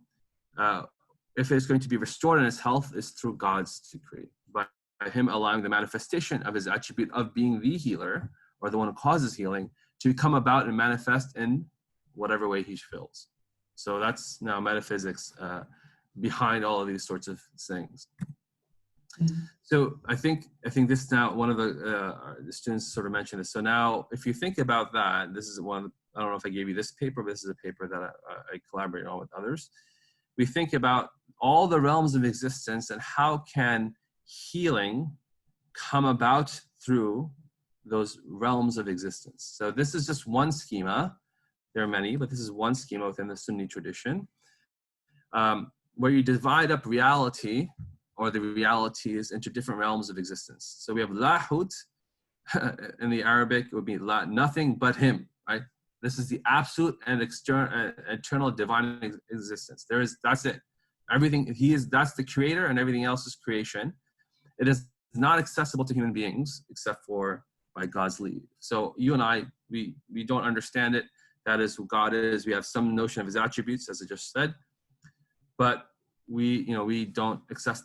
if it's going to be restored in its health, is through God's decree, by him allowing the manifestation of his attribute of being the healer, or the one who causes healing, to come about and manifest in whatever way he feels. So that's now metaphysics behind all of these sorts of things. So I think this now, one of the students sort of mentioned this. So now if you think about that, this is one, I don't know if I gave you this paper, but this is a paper that I collaborate on with others. We think about all the realms of existence and how can healing come about through those realms of existence. So this is just one schema. There are many, but this is one schema within the Sunni tradition, where you divide up reality, or the realities, into different realms of existence. So we have lahut, in the Arabic, it would be nothing but him, right? This is the absolute and eternal divine existence. That's it. Everything, that's the creator, and everything else is creation. It is not accessible to human beings except for by God's leave. So you and I, we don't understand it. That is who God is. We have some notion of his attributes, as I just said, but we don't access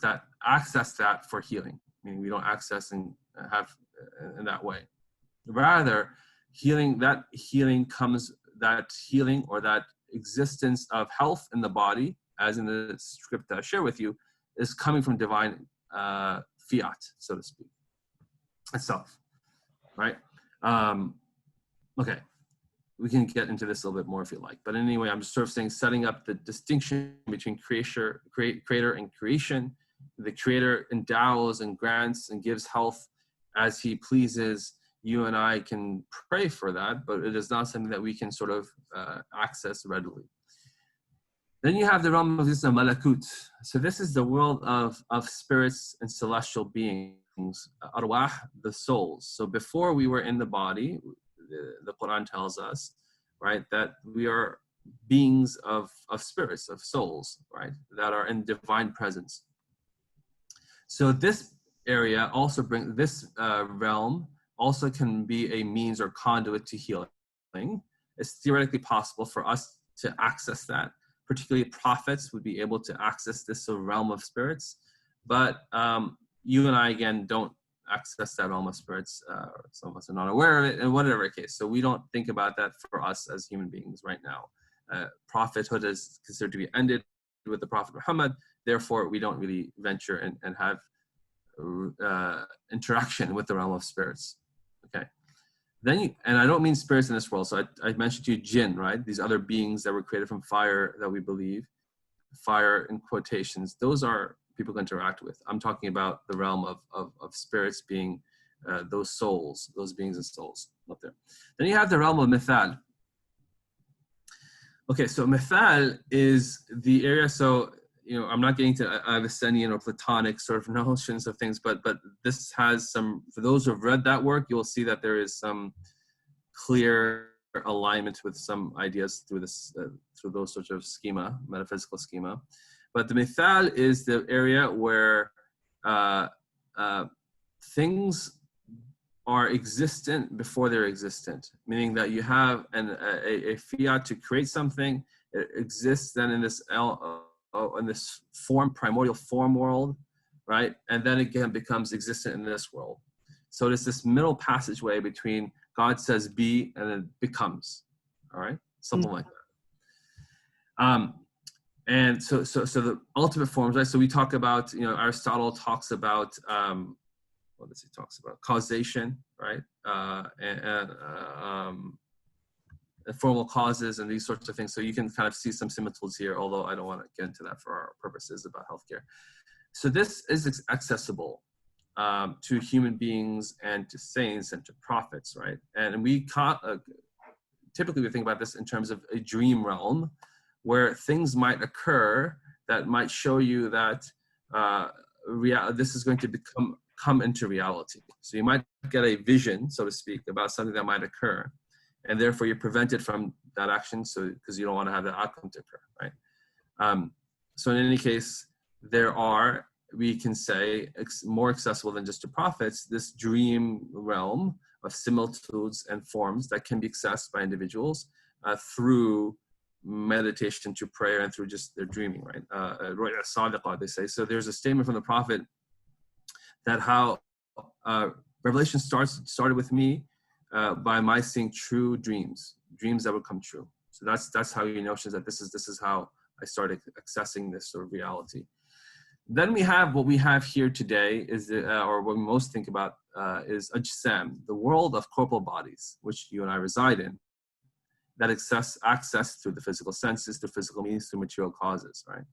that for healing. I mean, we don't access and have in that way. Rather, that healing or that existence of health in the body, as in the script that I share with you, is coming from divine fiat, so to speak, itself, right? Okay. we can get into this a little bit more if you like. But anyway, I'm just sort of saying, setting up the distinction between creator and creation. The creator endows and grants and gives health as he pleases. You and I can pray for that, but it is not something that we can sort of access readily. Then you have the realm of this malakut. So this is the world of spirits and celestial beings, arwah, the souls. So before we were in the body, the Quran tells us, right, that we are beings of spirits, of souls, right, that are in divine presence. So this area also this realm also can be a means or conduit to healing. It's theoretically possible for us to access that. Particularly prophets would be able to access this realm of spirits, but you and I, again, don't access that realm of spirits. Some of us are not aware of it, in whatever case. So we don't think about that for us as human beings right now. Prophethood is considered to be ended with the Prophet Muhammad. Therefore, we don't really venture and have interaction with the realm of spirits. Okay. Then and I don't mean spirits in this world. So I mentioned to you jinn, right? These other beings that were created from fire that we believe, fire in quotations. Those are people to interact with. I'm talking about the realm of spirits being those souls, those beings and souls up there. Then you have the realm of mithal. Okay, so mithal is the area. So, you know, I'm not getting to Avicennian or Platonic sort of notions of things, but this has some, for those who have read that work, you'll see that there is some clear alignment with some ideas through this, through those sorts of schema, metaphysical schema. But the mithal is the area where things are existent before they're existent, meaning that you have a fiat to create something. It exists then in this primordial form world, right? And then again becomes existent in this world. So there's this middle passageway between God says be and then becomes, all right? Something like that. And so the ultimate forms, right? So we talk about, you know, Aristotle talks about, what does he talks about? Causation, right? And formal causes and these sorts of things. So you can kind of see some similitudes here, although I don't want to get into that for our purposes about healthcare. So this is accessible to human beings and to saints and to prophets, right? And we typically we think about this in terms of a dream realm where things might occur that might show you that this is going to come into reality. So you might get a vision, so to speak, about something that might occur, and therefore you're prevented from that action, so because you don't want to have that outcome to occur, right? So in any case, there are, we can say, more accessible than just to prophets, this dream realm of similitudes and forms that can be accessed by individuals through meditation, to prayer, and through just their dreaming, right? They say. So there's a statement from the Prophet that how revelation started with me by my seeing true dreams that would come true. So that's how you know that this is how I started accessing this sort of reality. Then we have what we have here today is or what we most think about is Ajsam, the world of corporal bodies, which you and I reside in, that access through the physical senses, through physical means, through material causes, right?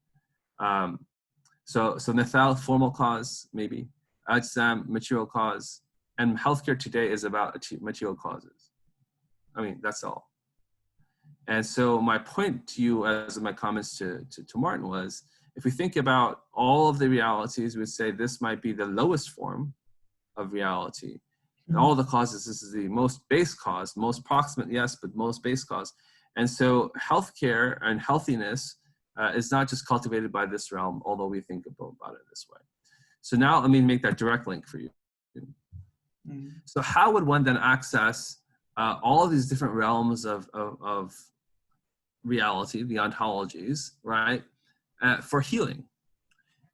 So Mithal, formal cause, maybe. Ajsam, material cause. And healthcare today is about material causes. I mean, that's all. And so my point to you, as my comments to Martin, was, if we think about all of the realities, we would say this might be the lowest form of reality. And all the causes, this is the most base cause, most proximate, yes, but most base cause. And so healthcare and healthiness is not just cultivated by this realm, although we think about it this way. So now let me make that direct link for you. So how would one then access all of these different realms of reality, the ontologies, right, for healing?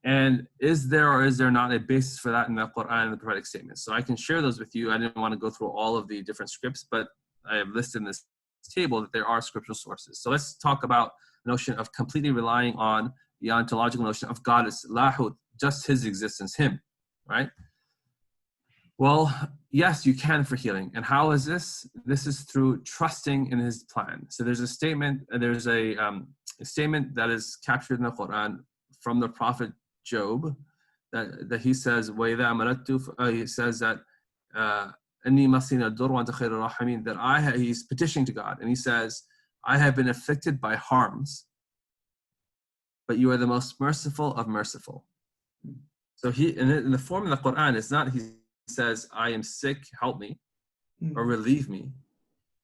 And is there or is there not a basis for that in the Quran and the prophetic statements? So I can share those with you. I didn't want to go through all of the different scripts, but I have listed in this table that there are scriptural sources. So let's talk about the notion of completely relying on the ontological notion of God as lahut, just his existence, him, right? Well, yes, you can for healing. And how is this? This is through trusting in his plan. So there's a statement, a statement that is captured in the Quran from the prophet Job, that he says, he says that that he's petitioning to God, and he says, I have been afflicted by harms, but you are the most merciful of merciful. So in the form of the Quran, it's not he says, I am sick, help me, or relieve me.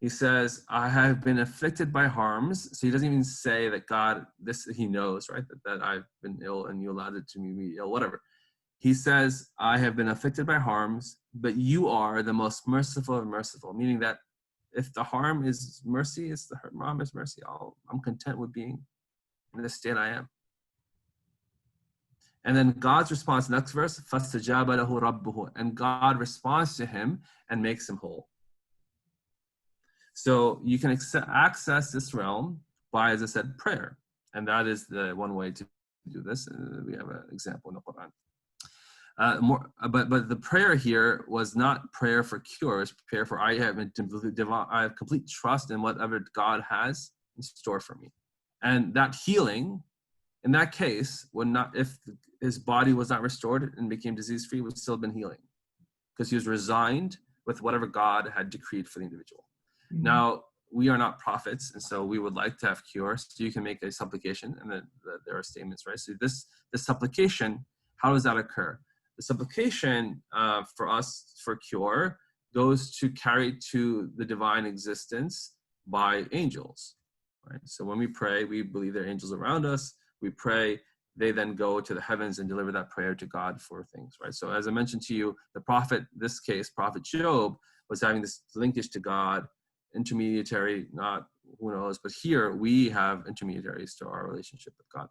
He says, I have been afflicted by harms. So he doesn't even say that God, he knows, right? That I've been ill and you allowed it to me be ill, whatever. He says, I have been afflicted by harms, but you are the most merciful of merciful. Meaning that if the harm is mercy, it's the harm is mercy. I'm content with being in the state I am. And then God's response, next verse, فَاسْتَجَابَ لَهُ رَبُّهُ, and God responds to him and makes him whole. So you can access this realm by, as I said, prayer. And that is the one way to do this. We have an example in the Quran. But the prayer here was not prayer for cure. It's prayer for I have complete trust in whatever God has in store for me. And that healing, in that case, if his body was not restored and became disease-free, would still have been healing, because he was resigned with whatever God had decreed for the individual. Mm-hmm. Now, we are not prophets, and so we would like to have cures. So you can make a supplication, and then there are statements, right? So this supplication, how does that occur? The supplication for us for cure goes to carry to the divine existence by angels, right? So when we pray, we believe there are angels around us. We pray, they then go to the heavens and deliver that prayer to God for things, right? So as I mentioned to you, the prophet, this case, Prophet Job, was having this linkage to God, intermediary, not who knows, but here we have intermediaries to our relationship with God.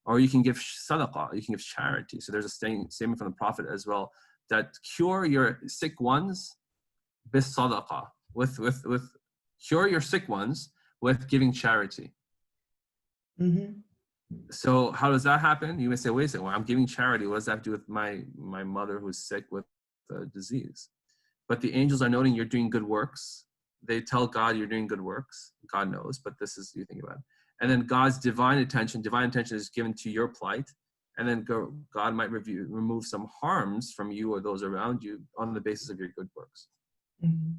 Or you can give sadaqah, you can give charity. So there's a statement from the prophet as well, that cure your sick ones bis sadaqah, with cure your sick ones with giving charity. Mm-hmm. So how does that happen? You may say, wait a second, well, I'm giving charity. What does that have to do with my mother who's sick with a disease? But the angels are noting you're doing good works. They tell God you're doing good works. God knows, but this is, you think about it. And then God's divine attention is given to your plight. And then God might remove some harms from you or those around you on the basis of your good works. Mm-hmm.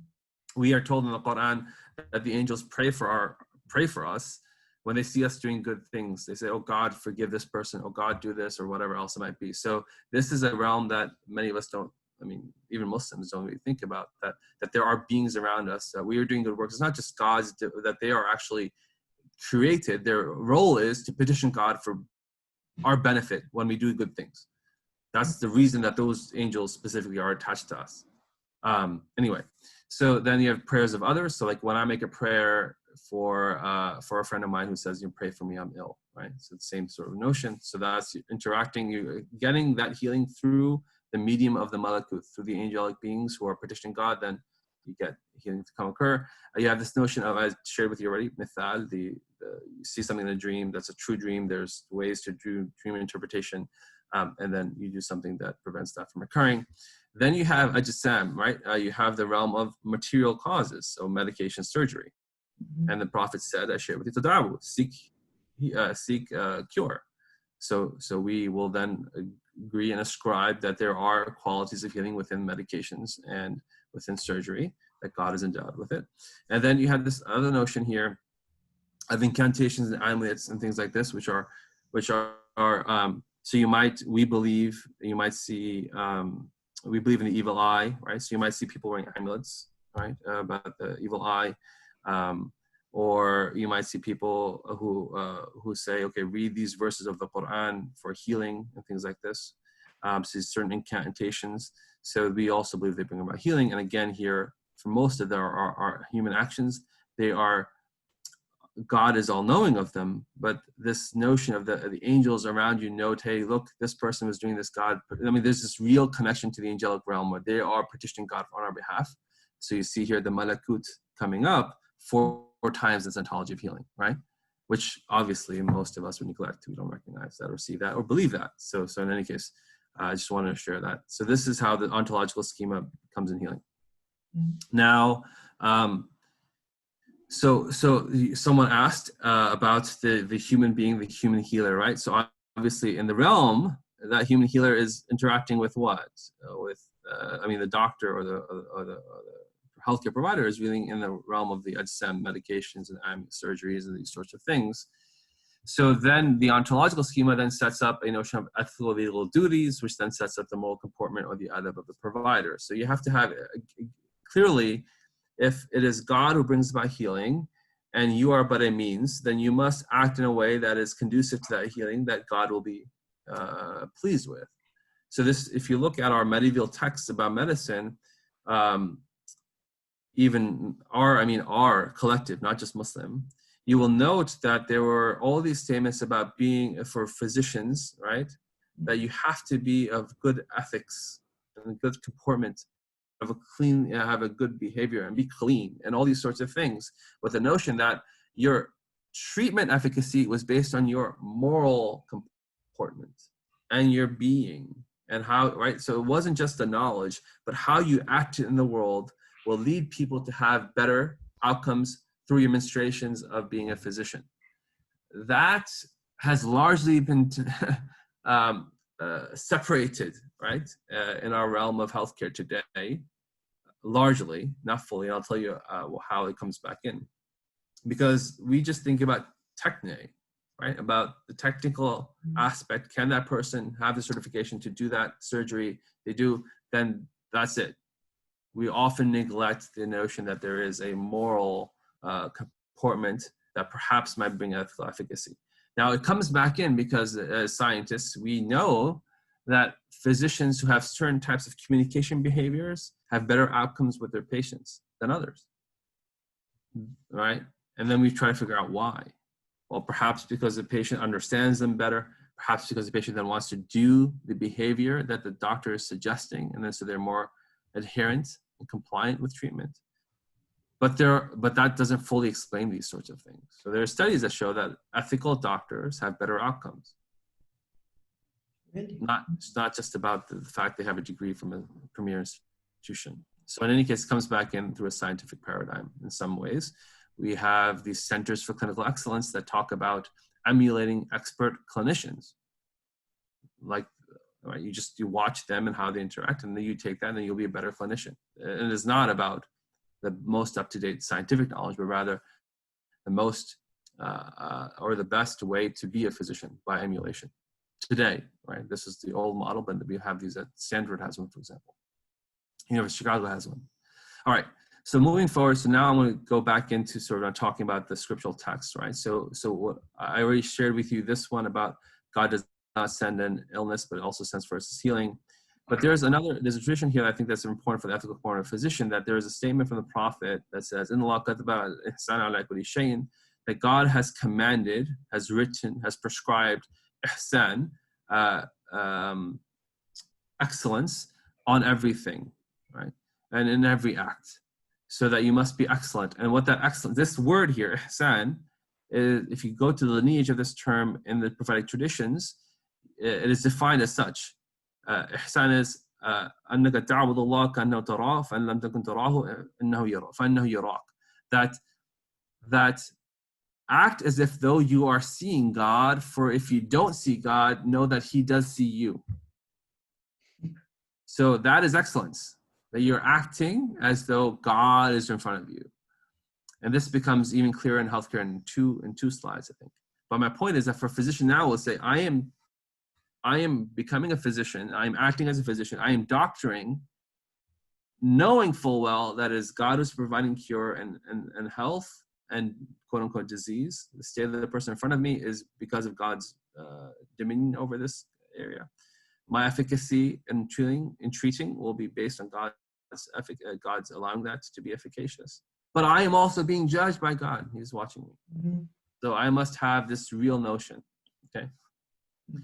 We are told in the Quran that the angels pray for us when they see us doing good things. They say, oh God, forgive this person. Oh God, do this, or whatever else it might be. So this is a realm that many of us don't, even Muslims don't really think about, that there are beings around us, that we are doing good works. It's not just God's, that they are actually created. Their role is to petition God for our benefit when we do good things. That's the reason that those angels specifically are attached to us. Anyway, so then you have prayers of others. So like when I make a prayer for a friend of mine who says, you pray for me, I'm ill, right? So the same sort of notion. So that's interacting, you're getting that healing through the medium of the malakut, through the angelic beings who are petitioning God, then you get healing to come occur. You have this notion of, I shared with you already, mithal, you see something in a dream that's a true dream. There's ways to do dream interpretation, and then you do something that prevents that from occurring. Then you have ajsam, right? You have the realm of material causes, so medication, surgery. Mm-hmm. And the Prophet said, I shared with you, tadawu, seek cure. So we will then agree and ascribe that there are qualities of healing within medications and within surgery, that God is endowed with it. And then you have this other notion here of incantations and amulets and things like this, which are so we believe in the evil eye, right? So you might see people wearing amulets, right, about the evil eye. Or you might see people who say, okay, read these verses of the Quran for healing and things like this. So certain incantations. So we also believe they bring about healing. And again, here, for most of our human actions, God is all knowing of them. But this notion of the angels around you note, hey, look, this person was doing this. God, there's this real connection to the angelic realm where they are petitioning God on our behalf. So you see here the malakut coming up 4 times this ontology of healing, right? Which obviously most of us would neglect. We don't recognize that or see that or believe that. So in any case, I just wanted to share that. So this is how the ontological schema comes in healing. Mm. Now, so someone asked about the human being, the human healer, right? So obviously in the realm, that human healer is interacting with what? I mean, the doctor or the healthcare provider is really in the realm of the Aasim medications and surgeries and these sorts of things. So then the ontological schema then sets up a notion of ethico-legal duties, which then sets up the moral comportment or the adab of the provider. So you have to have clearly, if it is God who brings about healing and you are but a means, then you must act in a way that is conducive to that healing that God will be pleased with. So this, if you look at our medieval texts about medicine, even our collective, not just Muslim, you will note that there were all these statements about being, for physicians, right, that you have to be of good ethics and good comportment, have a clean, have a good behavior and be clean and all these sorts of things, with the notion that your treatment efficacy was based on your moral comportment and your being and how, right? So it wasn't just the knowledge, but how you acted in the world will lead people to have better outcomes through your demonstrations of being a physician. That has largely been separated, right, in our realm of healthcare today, largely, not fully. I'll tell you how it comes back in. Because we just think about techne, right, about the technical aspect. Can that person have the certification to do that surgery? They do, then that's it. We often neglect the notion that there is a moral comportment that perhaps might bring ethical efficacy. Now it comes back in because as scientists, we know that physicians who have certain types of communication behaviors have better outcomes with their patients than others, right? And then we try to figure out why. Well, perhaps because the patient understands them better, perhaps because the patient then wants to do the behavior that the doctor is suggesting, and then so they're more adherent and compliant with treatment. But that doesn't fully explain these sorts of things. So there are studies that show that ethical doctors have better outcomes. Really? It's not just about the fact they have a degree from a premier institution. So in any case, it comes back in through a scientific paradigm in some ways. We have these centers for clinical excellence that talk about emulating expert clinicians. Like, right, you watch them and how they interact, and then you take that and then you'll be a better clinician. And it's not about the most up-to-date scientific knowledge, but rather the most or the best way to be a physician by emulation. Today, right? This is the old model, but we have these. Stanford has one, for example. University of Chicago has one. All right. So moving forward, so now I'm going to go back into sort of talking about the scriptural text, right? So what I already shared with you this one about God does not send an illness, but it also sends for us healing. But there's a tradition here that I think that's important for the ethical point of a physician, that there is a statement from the prophet that says, "In Allah kataba ihsan ala kulli shay'in," that God has commanded, has written, has prescribed ihsan, excellence on everything, right? And in every act, so that you must be excellent. And what that excellence, this word here, ihsan, is, if you go to the lineage of this term in the prophetic traditions, it is defined as such. Ihsan is أنك تعبد الله كأنه تراه فإن لم تكن تراه فإنه يراك. That act as if though you are seeing God, for if you don't see God, know that He does see you. So that is excellence, that you're acting as though God is in front of you. And this becomes even clearer in healthcare in two slides, I think. But my point is that for a physician now will say, I am becoming a physician, I am acting as a physician, I am doctoring, knowing full well that is God who's providing cure and health and quote unquote disease. The state of the person in front of me is because of God's dominion over this area. My efficacy in treating will be based on God's allowing that to be efficacious. But I am also being judged by God. He's watching me. Mm-hmm. So I must have this real notion. Okay. Mm-hmm.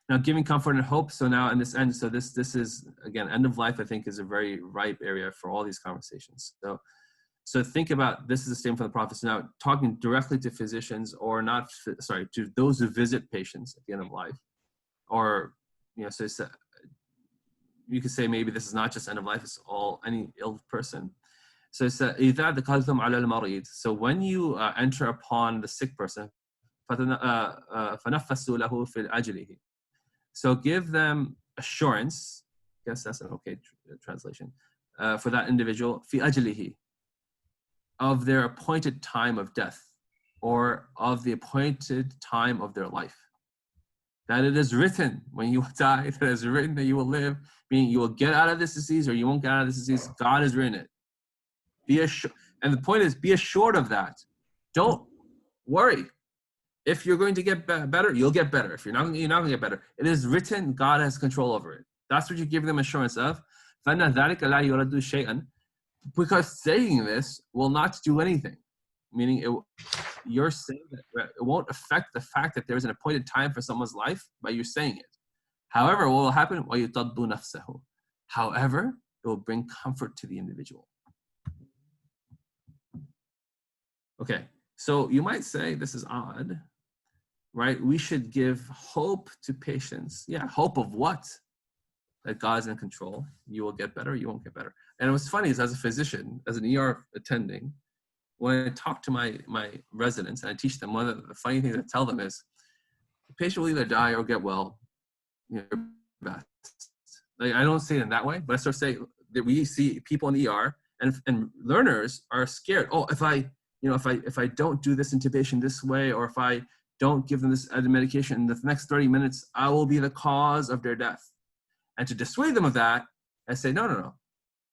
Now, giving comfort and hope. So now in this end, so this is, again, end of life, I think, is a very ripe area for all these conversations. So think about, this is a statement from the prophet. So now talking directly to physicians to those who visit patients at the end of life, or, so you could say maybe this is not just end of life, it's any ill person. So it's so when you enter upon the sick person, so give them assurance. I guess that's an okay translation for that individual, fi ajlihi, of their appointed time of death, or of the appointed time of their life. That it is written when you die, that it is written that you will live, meaning you will get out of this disease or you won't get out of this disease. God has written it. Be assured, and the point is, be assured of that. Don't worry. If you're going to get better, you'll get better. If you're not going to get better. It is written, God has control over it. That's what you give them assurance of. Because saying this will not do anything. Meaning you're saying that it won't affect the fact that there's an appointed time for someone's life by you saying it. However, what will happen? However, it will bring comfort to the individual. Okay, so you might say this is odd, right? We should give hope to patients. Yeah, hope of what? That God's in control. You will get better, you won't get better. And what's funny is, as a physician, as an ER attending, when I talk to my residents and I teach them, one of the funny things I tell them is, the patient will either die or get well. You know, best. Like, I don't say it in that way, but I sort of say that we see people in the ER and learners are scared. Oh, if I don't do this intubation this way, or if I don't give them this medication in the next 30 minutes, I will be the cause of their death. And to dissuade them of that, I say, no.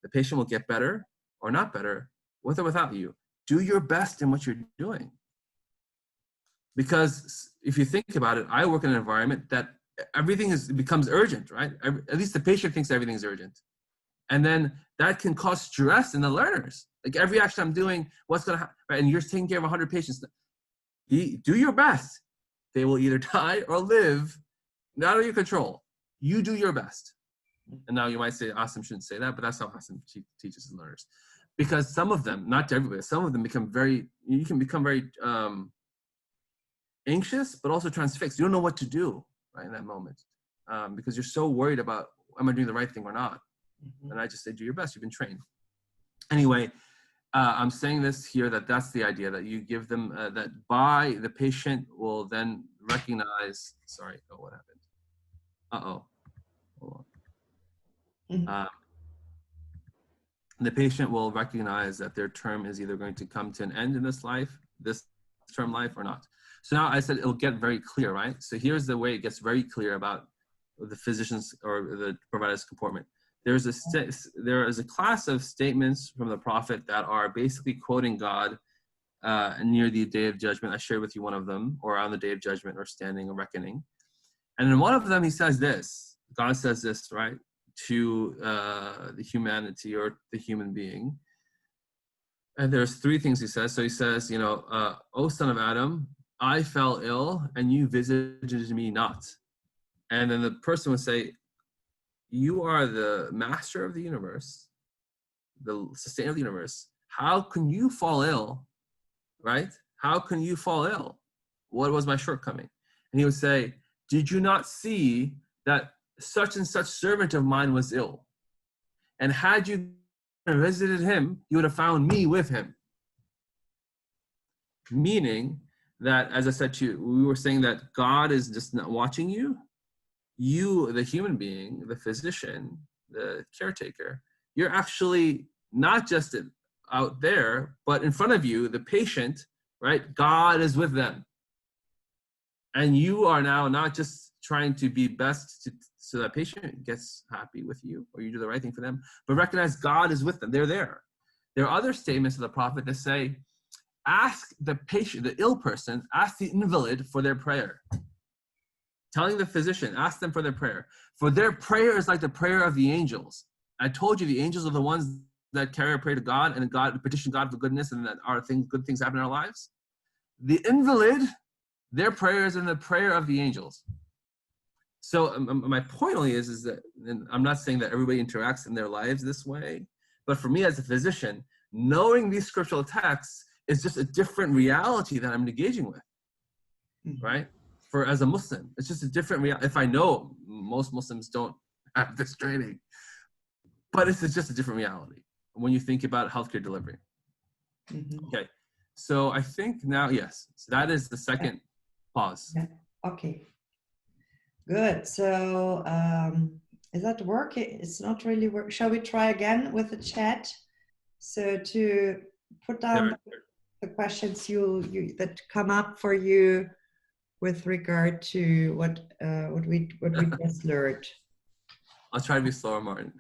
The patient will get better or not better with or without you. Do your best in what you're doing. Because if you think about it, I work in an environment that everything becomes urgent, right? At least the patient thinks everything is urgent. And then that can cause stress in the learners. Like, every action I'm doing, what's going to happen? Right? And you're taking care of 100 patients. Do your best. They will either die or live, not under your control. You do your best. And now you might say, Aasim shouldn't say that, but that's how Aasim teaches his learners. Because some of them, not everybody, some of them you can become very anxious, but also transfixed. You don't know what to do, right, in that moment. Because you're so worried about, am I doing the right thing or not? Mm-hmm. And I just say, do your best, you've been trained. Anyway, I'm saying this here, that's the idea, that you give them, that by the patient will then recognize, what happened? Hold on. Mm-hmm. The patient will recognize that their term is either going to come to an end in this term life, or not. So now I said it'll get very clear, right? So here's the way it gets very clear about the physician's or the provider's comportment. There is a class of statements from the prophet that are basically quoting God near the day of judgment. I shared with you one of them, or on the day of judgment, or standing or reckoning. And in one of them, he says this. God says this, right, to the humanity, or the human being. And there's three things he says. So he says, O son of Adam, I fell ill and you visited me not. And then the person would say, you are the master of the universe, the sustainer of the universe. How can you fall ill, right? How can you fall ill? What was my shortcoming? And he would say, did you not see that such and such servant of mine was ill? And had you visited him, you would have found me with him. Meaning that, as I said to you, we were saying that God is just not watching you. You, the human being, the physician, the caretaker, you're actually not just out there, but in front of you, the patient, right? God is with them. And you are now not just trying to be best so that patient gets happy with you, or you do the right thing for them, but recognize God is with them. They're there. There are other statements of the prophet that say, ask the patient, the ill person, ask the invalid for their prayer. Telling the physician, ask them for their prayer. For their prayer is like the prayer of the angels. I told you the angels are the ones that carry our prayer to God, and God petition God for goodness, and that good things happen in our lives. The invalid, their prayer is in the prayer of the angels. So my point only is that, and I'm not saying that everybody interacts in their lives this way, but for me as a physician, knowing these scriptural texts is just a different reality that I'm engaging with, right? As a Muslim, it's just a different reality. If I know most Muslims don't have this training. But it's just a different reality when you think about healthcare delivery. Okay, so I think now, yes, so that is the second pause. Yeah. Okay, good. So is that working? It's not really work. Shall we try again with the chat? So to put down the questions you that come up for you with regard to what we just learned. I'll try to be slower, Martin.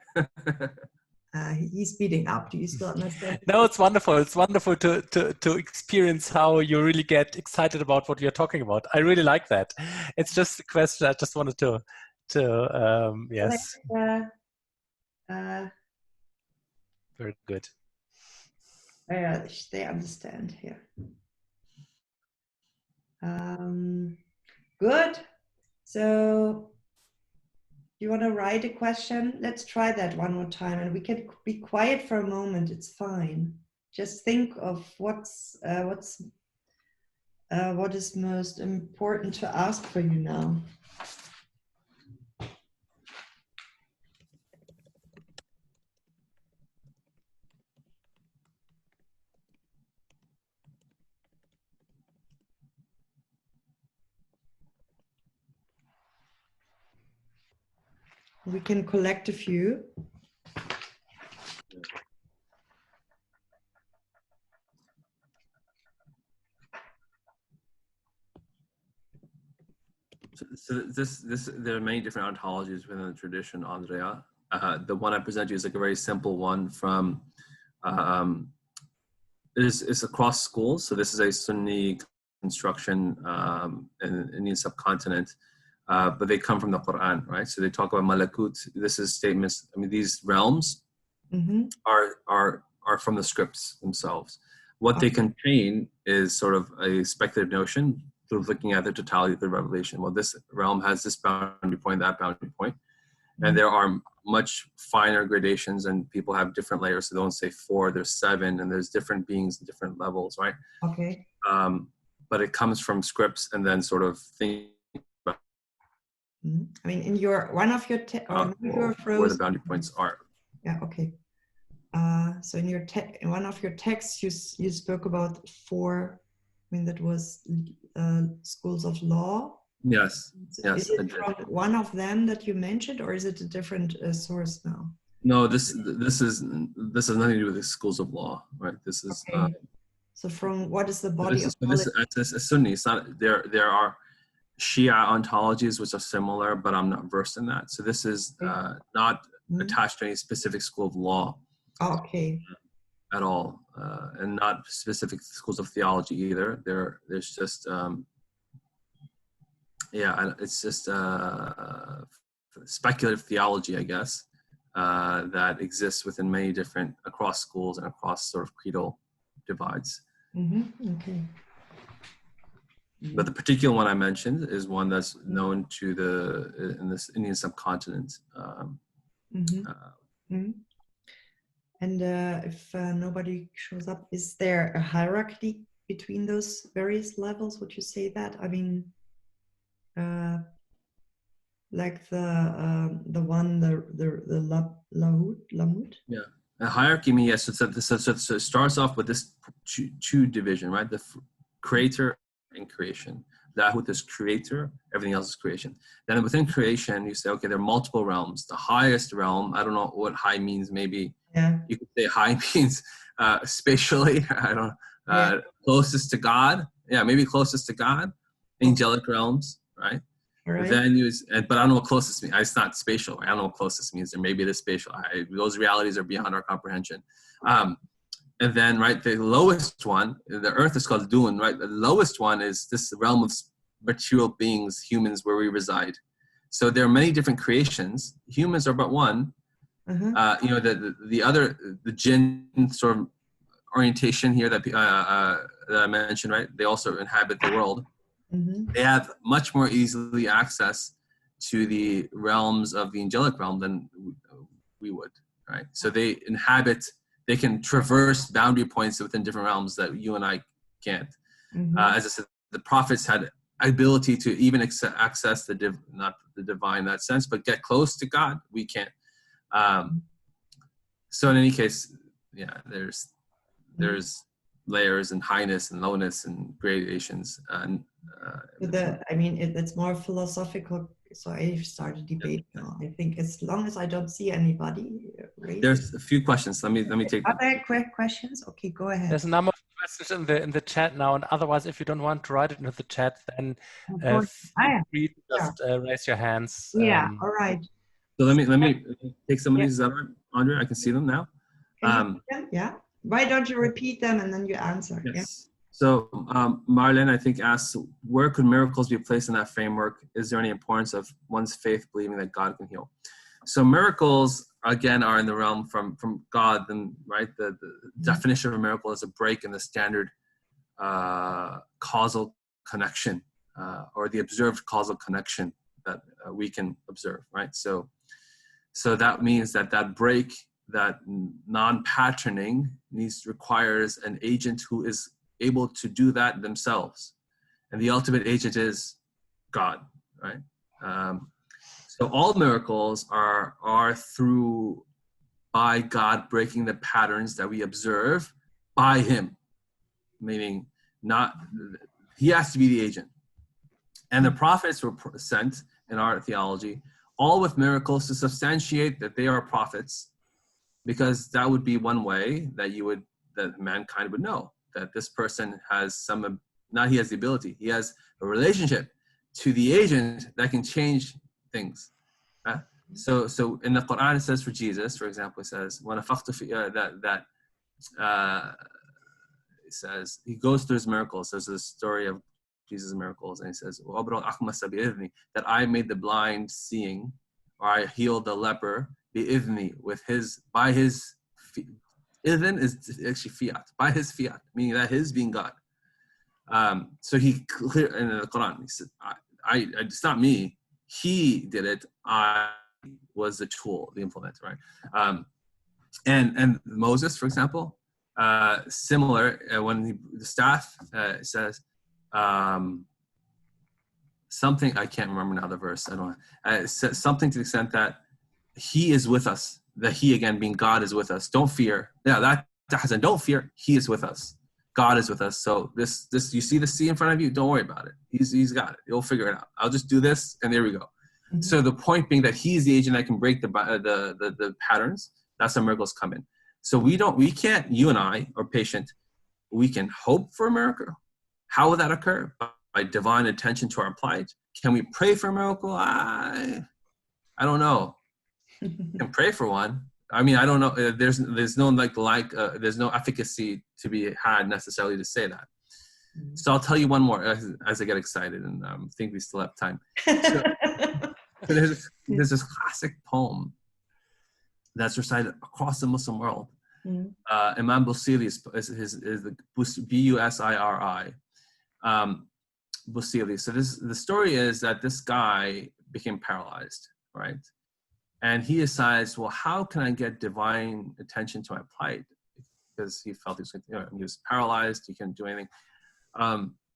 He's speeding up. Do you still understand? No, it's wonderful. It's wonderful to experience how you really get excited about what you're talking about. I really like that. It's just a question I just wanted to yes. Very good. They understand here. Good. So you want to write a question? Let's try that one more time, and we can be quiet for a moment. It's fine. Just think of what is most important to ask for you now. We can collect a few. So there are many different ontologies within the tradition, Andrea. The one I present you is like a very simple one from, it's across schools. So this is a Sunni construction in Indian subcontinent, but they come from the Quran, right? So they talk about malakut. This is statements. I mean, these realms are from the scripts themselves. What they contain is sort of a speculative notion through looking at the totality of the revelation. Well, this realm has this boundary point, that boundary point. And there are much finer gradations, and people have different layers. So they don't say 4, there's 7, and there's different beings and different levels, right? Okay. But it comes from scripts and then sort of think about I mean, in one of your where the boundary points are. Yeah, okay. So in in one of your texts, you spoke about 4, I mean, that was schools of law. Yes, yes. Is it from one of them that you mentioned, or is it a different source now? No, this has nothing to do with the schools of law, right? This is okay. So from what is the body of knowledge? This is Sunni. It's not there. There are Shia ontologies which are similar, but I'm not versed in that. So this is not attached to any specific school of law. Okay. At all, and not specific schools of theology either. There's just it's just speculative theology, I guess, that exists within many different across schools and across sort of creedal divides. Okay. But the particular one I mentioned is one that's known to in this Indian subcontinent. And if nobody shows up, is there a hierarchy between those various levels? Would you say that? I mean, like the one, the Lamut? Yeah, a hierarchy. Yes. So it starts off with this two division, right? The creator and creation. Lahut is creator, everything else is creation. Then within creation, you say, okay, there are multiple realms. The highest realm, I don't know what high means, maybe you could say high means spatially, I don't know, closest to God. Yeah, maybe closest to God, angelic realms, right? Then but I don't know what closest means. It's not spatial. I don't know what closest means. There may be the spatial. Those realities are beyond our comprehension. And then, right, the lowest one, the earth is called Dun, right? The lowest one is this realm of material beings, humans, where we reside. So there are many different creations. Humans are but one. You know, the jinn sort of orientation here that I mentioned, right? They also inhabit the world. They have much more easily access to the realms of the angelic realm than we would, right? So they can traverse boundary points within different realms that you and I can't. As I said, the prophets had ability to even access not the divine in that sense, but get close to God. We can't. So in any case, yeah, there's layers and highness and lowness and gradations. And it's more philosophical. So I start a debate now. I think as long as I don't see anybody raise. There's a few questions. Let me take them. Are there quick questions? Okay, go ahead. There's a number of questions in the chat now, and otherwise, if you don't want to write it into the chat, then feel free to just raise your hands. Yeah, all right. So let me take some of these, Andre. I can see them now. Can you see them? Yeah. Why don't you repeat them and then you answer? Yes. Yeah. So Marlene, I think, asks, where could miracles be placed in that framework? Is there any importance of one's faith believing that God can heal? So miracles, again, are in the realm from God, and right, the definition of a miracle is a break in the standard causal connection or the observed causal connection that we can observe, right? So that means that break, that non-patterning requires an agent who is able to do that themselves, and the ultimate agent is God, right? So all miracles are by God breaking the patterns that we observe by Him, meaning He has to be the agent. And the prophets were sent in our theology, all with miracles to substantiate that they are prophets, because that would be one way that mankind would know that this person has he has the ability, he has a relationship to the agent that can change things. So in the Quran it says for Jesus, for example, it says it says, he goes through his miracles. There's a story of Jesus' miracles, and he says that I made the blind seeing, or I healed the leper by his idhn is actually fiat, by his fiat, meaning that his being God. So he clear in the Quran, he said, it's not me, he did it, I was the tool, the implementer, right? And Moses, for example, similar, when the staff says something, I can't remember now the verse, I don't know, it says something to the extent that he is with us, that he, again, being God, is with us. Don't fear. Yeah, that Hassan, don't fear. He is with us. God is with us. So this, you see the sea in front of you? Don't worry about it. He's got it. He'll figure it out. I'll just do this, and there we go. Mm-hmm. So the point being that he's the agent that can break the patterns. That's how miracles come in. So we can't, you and I, or patient, we can hope for a miracle. How will that occur? By divine attention to our plight. Can we pray for a miracle? I don't know. And pray for one. I mean, I don't know. There's no there's no efficacy to be had necessarily to say that. So I'll tell you one more as I get excited, and I think we still have time. So there's this classic poem that's recited across the Muslim world. Imam Busiri is the Busiri. Busiri. So the story is that this guy became paralyzed, right? And he decides, well, how can I get divine attention to my plight? Because he felt he was paralyzed, he couldn't do anything.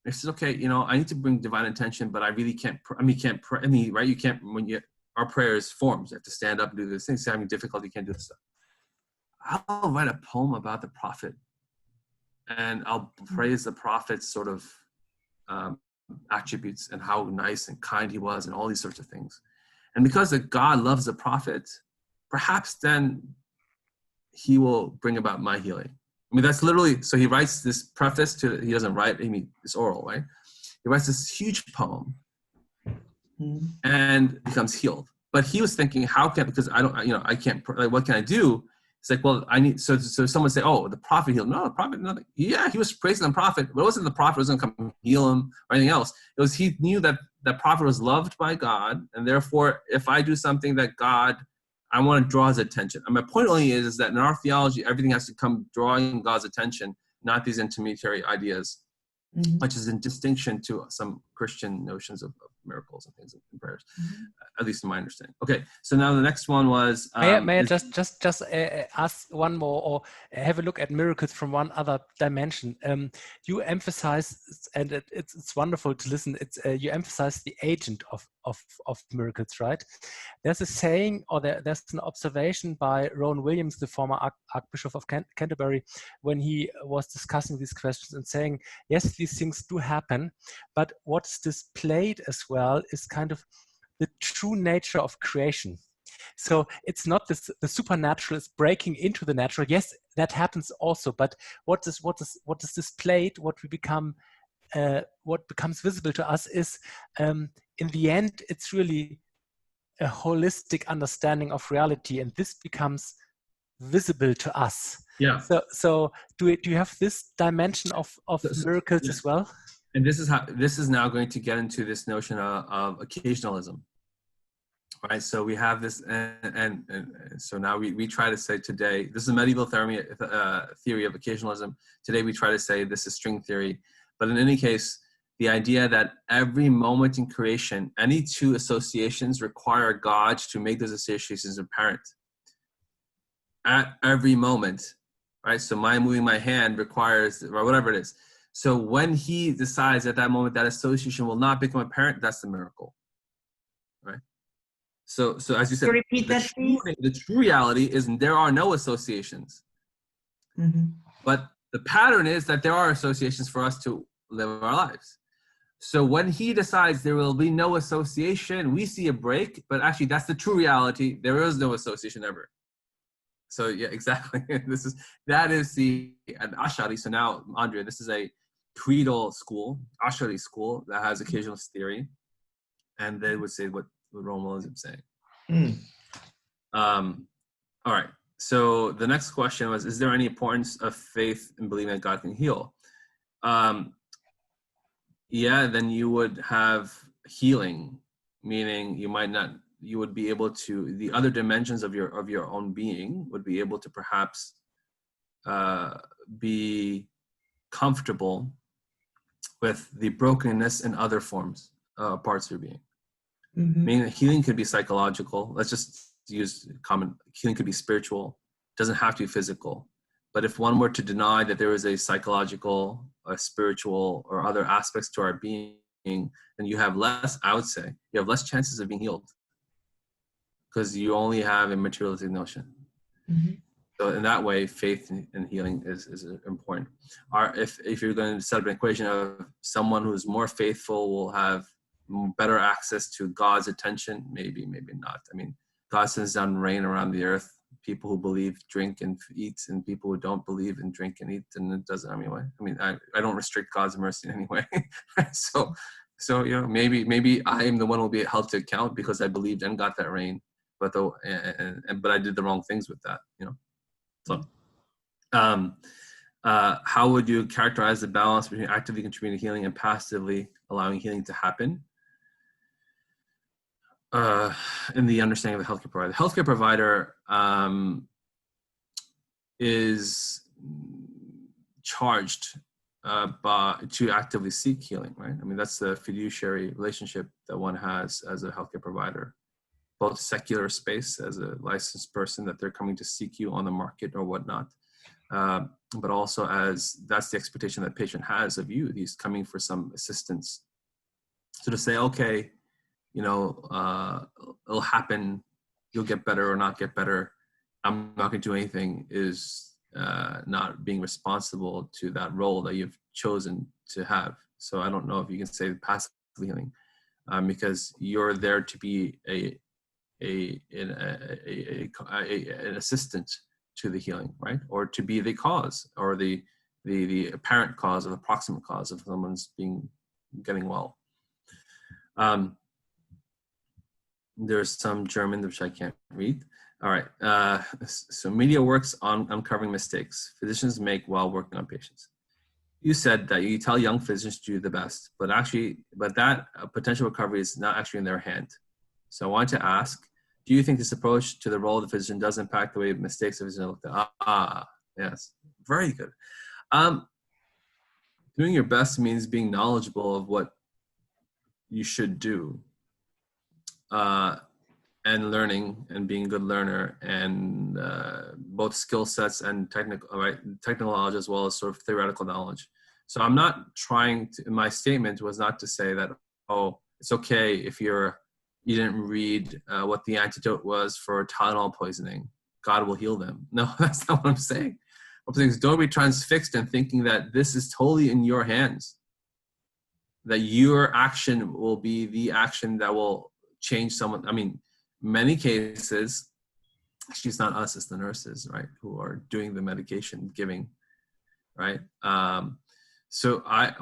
He says, okay, I need to bring divine attention, but I really can't. You can't pray. Right? You can't our prayer is forms. You have to stand up and do this thing. So having difficulty, you can't do this stuff. I'll write a poem about the prophet, and I'll praise the prophet's sort of attributes and how nice and kind he was, and all these sorts of things. And because that God loves the prophet, perhaps then he will bring about my healing. I mean, that's literally, so he writes this preface he doesn't write, it's oral, right? He writes this huge poem and becomes healed. But he was thinking, because I can't, what can I do? It's like, well, I need, so someone say, oh, the prophet healed. No, the prophet, nothing. Yeah, he was praising the prophet, but it wasn't the prophet was going to come heal him or anything else. It was, he knew that the prophet was loved by God, and therefore, if I do something that I want to draw his attention. And my point only is that in our theology, everything has to come drawing God's attention, not these intermediary ideas, which is in distinction to some Christian notions of miracles and things and prayers, at least in my understanding. Okay, so now the next one was. May I just ask one more, or have a look at miracles from one other dimension? You emphasize, and it's wonderful to listen. You emphasize the agent of miracles, right? There's a saying, or there's an observation by Rowan Williams, the former Archbishop of Canterbury, when he was discussing these questions and saying, yes, these things do happen, but what's displayed as well is kind of the true nature of creation. So it's not the supernatural is breaking into the natural. Yes, that happens also, but what is displayed, what becomes visible to us is, in the end, it's really a holistic understanding of reality, and this becomes visible to us. Yeah. So do you have this dimension of miracles as well? And this is now going to get into this notion of occasionalism. Right, so we have this, and so now we try to say today, this is a medieval theory of occasionalism. Today we try to say this is string theory, but in any case, the idea that every moment in creation, any two associations require God to make those associations apparent at every moment, right? So my moving my hand requires, or whatever it is. So when he decides at that moment that association will not become apparent, that's the miracle, right? So as you said, repeat that, please? The true reality is there are no associations. But the pattern is that there are associations for us to live our lives. So when he decides there will be no association, we see a break, but actually that's the true reality. There is no association ever. So yeah, exactly. That is the Ash'ari. So now, Andrea, this is a creedal school, Ash'ari school that has occasionalist theory, and they would say what Rowan Williams is saying. All right. So the next question was: is there any importance of faith in believing that God can heal? Yeah, then you would have healing, meaning you would be able to, the other dimensions of your own being would be able to perhaps be comfortable with the brokenness in other forms, parts of your being. Meaning healing could be psychological. Let's just use common, healing could be spiritual, doesn't have to be physical. But if one were to deny that there is a psychological, a spiritual, or other aspects to our being, then you have less, I would say, you have less chances of being healed because you only have a materialistic notion. So in that way, faith and healing is important. If you're going to set up an equation of someone who's more faithful will have better access to God's attention, maybe not. I mean, God sends down rain around the earth. People who believe drink and eat, and people who don't believe and drink and eat, and it doesn't. I don't restrict God's mercy in any way. So you know, maybe I am the one who will be held to account because I believed and got that rain, but I did the wrong things with that. You know, so how would you characterize the balance between actively contributing to healing and passively allowing healing to happen? In the understanding of the healthcare provider. The healthcare provider is charged to actively seek healing, right? I mean, that's the fiduciary relationship that one has as a healthcare provider, both secular space as a licensed person that they're coming to seek you on the market or whatnot, but also as that's the expectation that patient has of you. He's coming for some assistance. So to say, okay, you know, it'll happen, you'll get better or not get better, I'm not going to do anything, is not being responsible to that role that you've chosen to have. So I don't know if you can say passive healing, because you're there to be an assistant to the healing, right? Or to be the cause, or the apparent cause or the proximate cause of someone's getting well. There's some German which I can't read. All right. So media works on uncovering mistakes physicians make while working on patients. You said that you tell young physicians to do the best, but that potential recovery is not actually in their hand. So I wanted to ask, do you think this approach to the role of the physician does impact the way mistakes of physicians are looked at? Yes, very good. Doing your best means being knowledgeable of what you should do, and learning and being a good learner, and both skill sets and technical knowledge as well as sort of theoretical knowledge. So I'm not trying to, my statement was not to say that, oh, it's okay if you didn't read what the antidote was for Tylenol poisoning. God will heal them. No, that's not what I'm saying. I'm saying is don't be transfixed in thinking that this is totally in your hands, that your action will be the action that will change someone. I mean, many cases, actually it's not us, it's the nurses, right, who are doing the medication giving, right? So I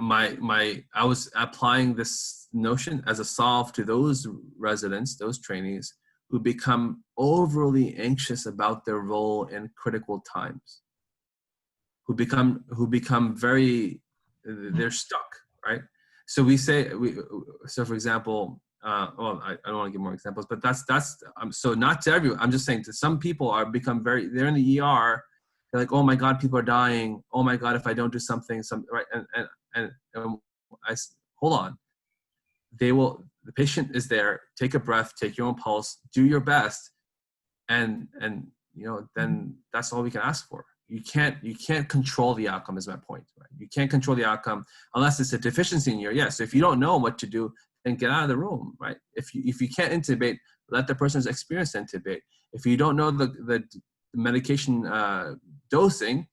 was applying this notion as a solve to those residents, those trainees who become overly anxious about their role in critical times, who become very, they're stuck, right? So we say, so for example, well, I don't want to give more examples, but that's so not to everyone. I'm just saying to some people they're in the ER. They're like, oh my God, people are dying. Oh my God, if I don't do something, right? And I hold on. The patient is there. Take a breath. Take your own pulse. Do your best, and then that's all we can ask for. You can't control the outcome. Is my point, right? You can't control the outcome unless it's a deficiency in your. Yes, if you don't know what to do, then get out of the room, right? If you can't intubate, let the person's experience intubate. If you don't know the medication dosing,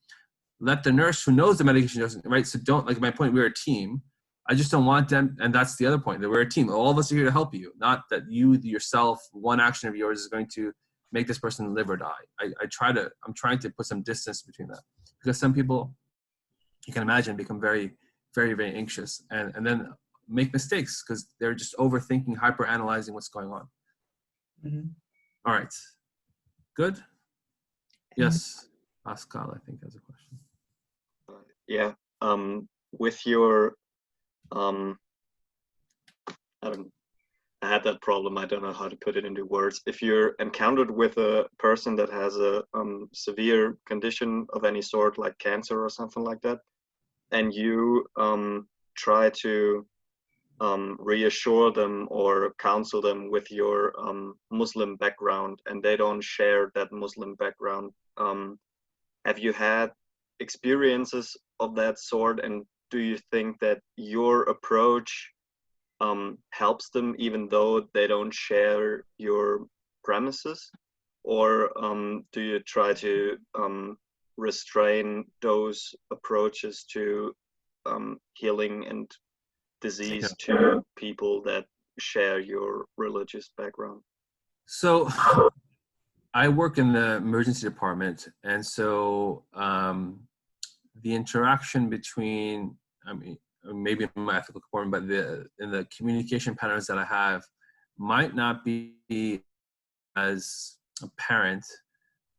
let the nurse who knows the medication dosing, right? So don't, like my point, we're a team. I just don't want them, and that's the other point, that we're a team. All of us are here to help you, not that you yourself, one action of yours is going to make this person live or die. I'm trying to put some distance between that, because some people, you can imagine, become very, very, very anxious and then make mistakes because they're just overthinking, hyper-analyzing what's going on. Mm-hmm. All right. Good? Yes. Pascal, I think, has a question. Yeah. With your, I had that problem. I don't know how to put it into words. If you're encountered with a person that has a severe condition of any sort, like cancer or something like that, and you try to reassure them or counsel them with your Muslim background, and they don't share that Muslim background, have you had experiences of that sort? And do you think that your approach helps them even though they don't share your premises? Or do you try to restrain those approaches to healing and disease to people that share your religious background? So I work in the emergency department, and so the interaction between, I mean, maybe in my ethical comportment, but in the communication patterns that I have might not be as apparent.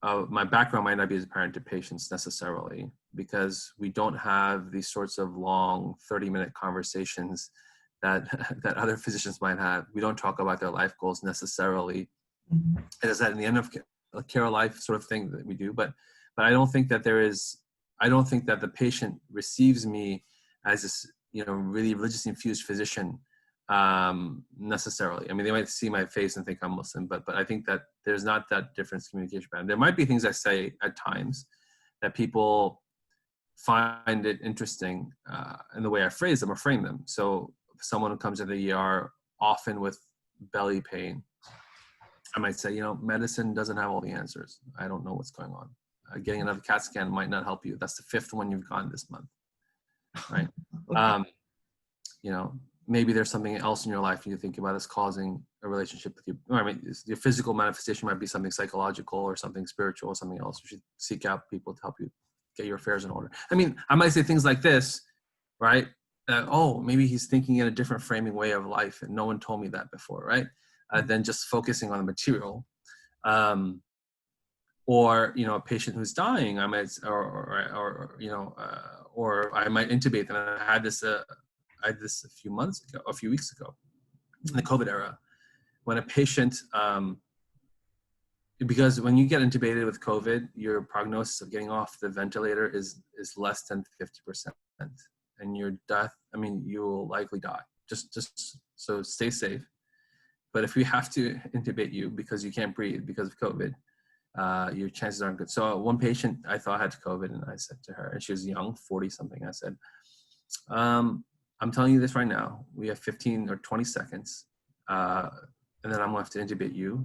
My background might not be as apparent to patients necessarily, because we don't have these sorts of long 30-minute conversations that other physicians might have. We don't talk about their life goals necessarily. Mm-hmm. It is that in the end of care or life sort of thing that we do, but I don't think that the patient receives me as this, really religiously infused physician necessarily. I mean, they might see my face and think I'm Muslim, but I think that there's not that difference in communication pattern. There might be things I say at times that people find it interesting in the way I phrase them or frame them. So someone who comes to the ER often with belly pain, I might say, medicine doesn't have all the answers. I don't know what's going on. Getting another CAT scan might not help you. That's the 5th one you've gone this month, right? Okay. Maybe there's something else in your life you think about as causing a relationship with you. I mean, your physical manifestation might be something psychological or something spiritual or something else. You should seek out people to help you get your affairs in order. I mean, I might say things like this, right? Oh, maybe he's thinking in a different framing way of life, and no one told me that before, right? Than just focusing on the material. Or a patient who's dying, I might, or I might intubate them. And I had this a few weeks ago, in the COVID era, when a patient, because when you get intubated with COVID, your prognosis of getting off the ventilator is less than 50%, and your death, I mean, you will likely die. Just So stay safe. But if we have to intubate you because you can't breathe because of COVID, your chances aren't good. So one patient I thought had COVID, and I said to her, and she was young, 40 something, I said, I'm telling you this right now, we have 15 or 20 seconds, and then I'm going to have to intubate you.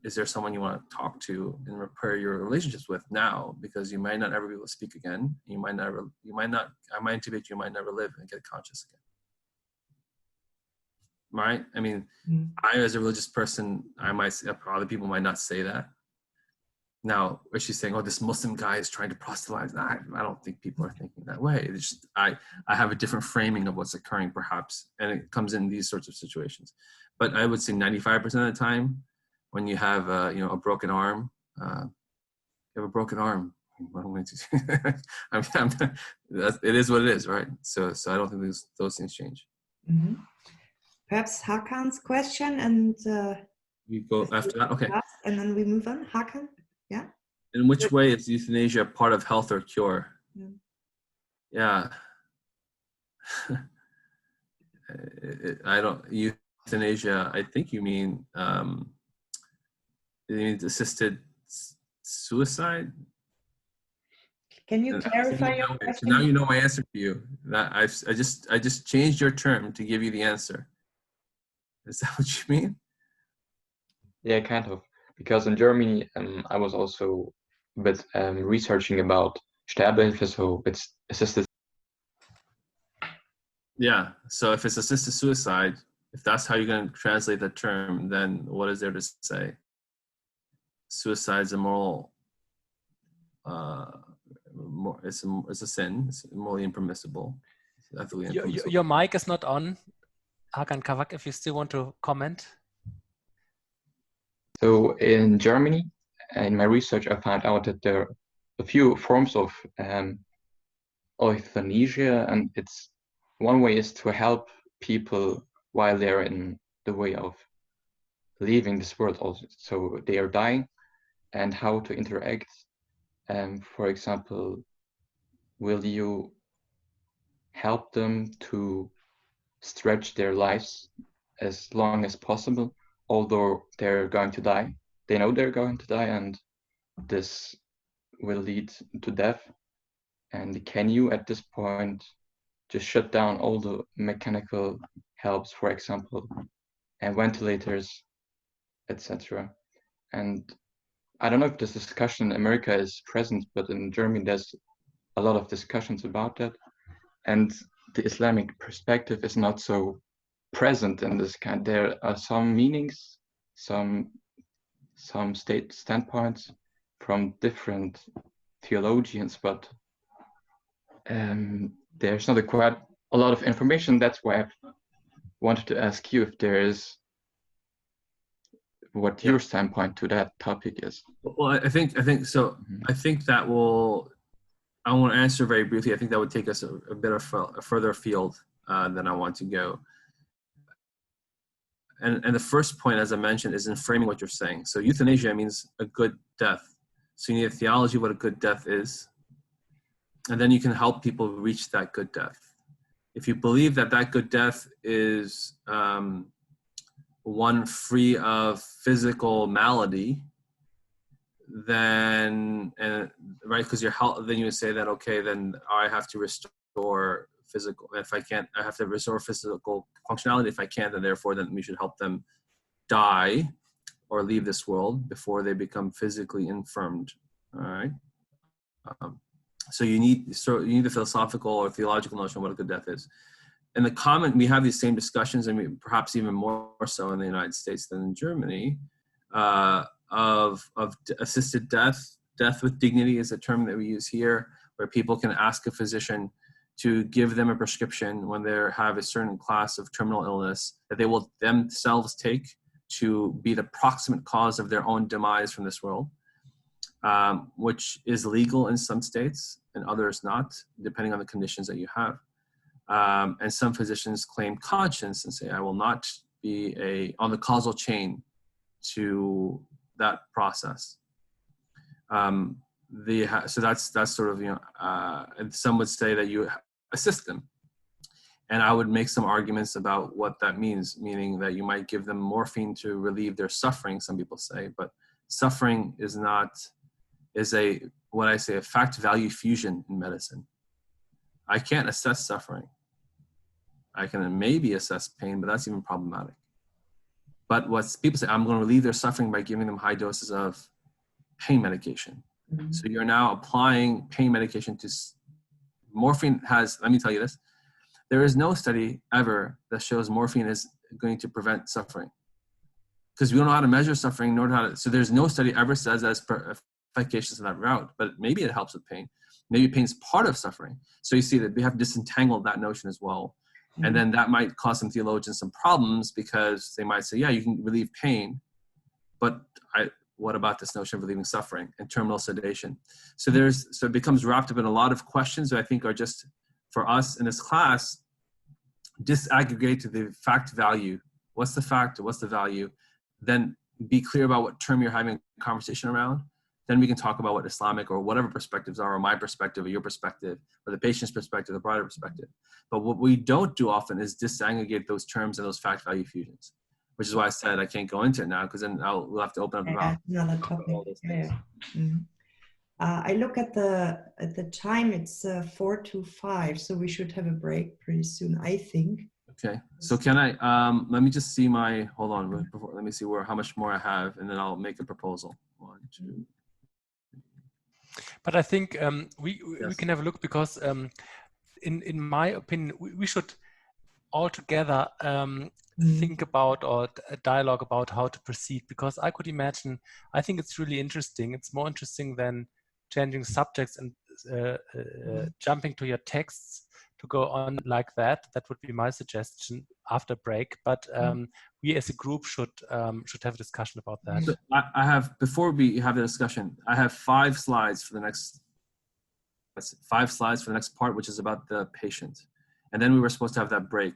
Is there someone you want to talk to and repair your relationships with now? Because you might not ever be able to speak again. I might intubate you, might never live and get conscious again. Right? I mean, I, as a religious person, I might say, other people might not say that. Now, is she saying, oh, this Muslim guy is trying to proselytize? I don't think people are thinking that way. It's just, I have a different framing of what's occurring, perhaps, and it comes in these sorts of situations. But I would say 95% of the time, when you have a broken arm, you have a broken arm. What am I going to do? It is what it is, right? So I don't think those things change. Mm-hmm. Perhaps Hakan's question, and we go after that. Okay. And then we move on. Hakan, yeah. In which way is euthanasia part of health or cure? Yeah. I don't. Euthanasia. I think you mean assisted suicide. Can you clarify your question? Now you know my answer for you. That I just changed your term to give you the answer. Is that what you mean? Yeah, kind of. Because in Germany, I was also a bit researching about Sterbehilfe, so it's assisted. Yeah. So if it's assisted suicide, if that's how you're going to translate the term, then what is there to say? Suicide's immoral. It's a sin. It's morally impermissible. Your mic is not on, Hakan Kavak, if you still want to comment. So in Germany, in my research, I found out that there are a few forms of euthanasia, and it's one way is to help people while they're in the way of leaving this world also. So they are dying, and how to interact. For example, will you help them to stretch their lives as long as possible, although they're going to die? They know they're going to die, and this will lead to death. And can you, at this point, just shut down all the mechanical helps, for example, and ventilators, etc.? And I don't know if this discussion in America is present, but in Germany, there's a lot of discussions about that. And the Islamic perspective is not so present in this kind. There are some meanings, some state standpoints from different theologians, but there's not quite a lot of information. That's why I wanted to ask you if there is what your standpoint to that topic is. Well, I think so. I think that will. I want to answer very briefly. I think that would take us a bit of a further afield than I want to go. And the first point, as I mentioned, is in framing what you're saying. So euthanasia means a good death. So you need a theology of what a good death is. And then you can help people reach that good death. If you believe that that good death is one free of physical malady, then, right, because your health, then you would say that, okay, then I have to restore physical, if I can't, I have to restore physical functionality. If I can't, then therefore, then we should help them die or leave this world before they become physically infirmed. All right. So you need the philosophical or theological notion of what a good death is. In the common, we have these same discussions, and perhaps even more so in the United States than in Germany, of assisted death. Death with dignity is a term that we use here, where people can ask a physician to give them a prescription when they have a certain class of terminal illness that they will themselves take to be the proximate cause of their own demise from this world, which is legal in some states and others not, depending on the conditions that you have. And some physicians claim conscience and say, I will not be on the causal chain to that process. So that's sort of, and some would say that you assist them. And I would make some arguments about what that means, meaning that you might give them morphine to relieve their suffering, some people say, but suffering is what I say, a fact value fusion in medicine. I can't assess suffering. I can maybe assess pain, but that's even problematic. But what people say, I'm going to relieve their suffering by giving them high doses of pain medication. Mhm. So you're now applying pain medication to morphine has, let me tell you this, there is no study ever that shows morphine is going to prevent suffering. Because we don't know how to measure suffering, nor how to, so there's no study ever says that it's efficacious in that route, but maybe it helps with pain. Maybe pain is part of suffering. So you see that we have disentangled that notion as well. And then that might cause some theologians some problems because they might say, yeah, you can relieve pain, but what about this notion of relieving suffering and terminal sedation? So it becomes wrapped up in a lot of questions that I think are just, for us in this class, disaggregate to the fact value. What's the fact? What's the value? Then be clear about what term you're having a conversation around. Then we can talk about what Islamic or whatever perspectives are, or my perspective, or your perspective, or the patient's perspective, the broader perspective. But what we don't do often is disaggregate those terms and those fact value fusions, which is why I said I can't go into it now, because then we'll have to open up about Another topic. all those things. Mhm. I look at the time, it's 4 to 5, so we should have a break pretty soon, I think. Okay, so can I, let me just see my, hold on, let me see how much more I have, and then I'll make a proposal. 1, 2. But I think we Yes. can have a look, because in my opinion, we should all together think about or dialogue about how to proceed, because I could imagine, I think it's really interesting. It's more interesting than changing subjects and jumping to your texts to go on like that. That would be my suggestion after break. But we as a group should have a discussion about that. So I have, before we have the discussion, I have 5 slides for the next, 5 slides for the next part, which is about the patient. And then we were supposed to have that break.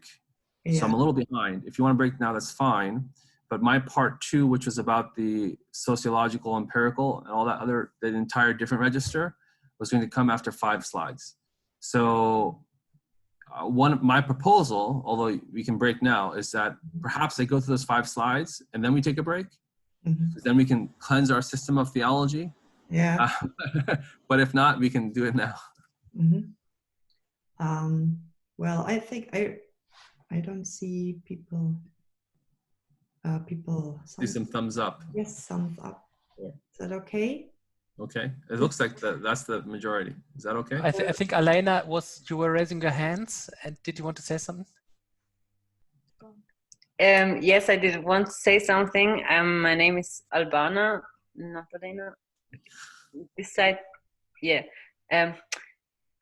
Yeah. So I'm a little behind. If you want to break now, that's fine. But my part 2, which was about the sociological, empirical, and all that other, the entire different register, was going to come after 5 slides. So my proposal, although we can break now, is that perhaps they go through those 5 slides and then we take a break. Then we can cleanse our system of theology. Yeah. But if not, we can do it now. Well, I think I don't see people. See some thumbs up. Yes, thumbs up. Yeah. Is that okay? Okay. It looks like that's the majority. Is that okay? I think Elena, you were raising your hands, and did you want to say something? Yes, I did want to say something. My name is Albana, not Elena. This side, yeah.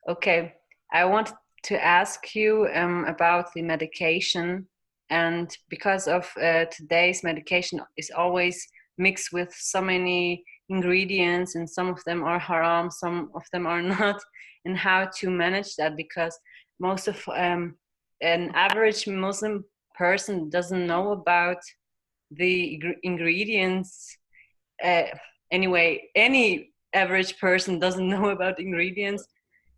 Okay, I want to ask you about the medication, and because of today's medication is always mixed with so many ingredients, and some of them are haram, some of them are not, and how to manage that, because most of an average Muslim person doesn't know about the ingredients. Anyway, any average person doesn't know about ingredients,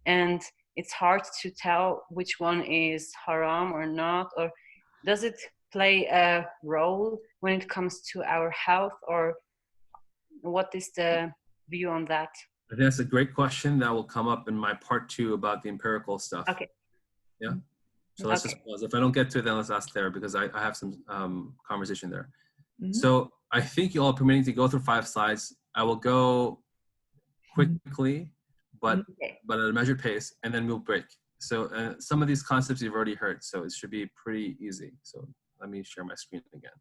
and it's hard to tell which one is haram or not, or does it play a role when it comes to our health, or what is the view on that? I think that's a great question that will come up in my part 2 about the empirical stuff. Okay. Yeah. So let's just pause. If I don't get to it, then let's ask there, because I have some conversation there. So I think you all are permitting to go through 5 slides. I will go quickly, but at a measured pace, and then we'll break. So some of these concepts you've already heard, so it should be pretty easy. So let me share my screen again.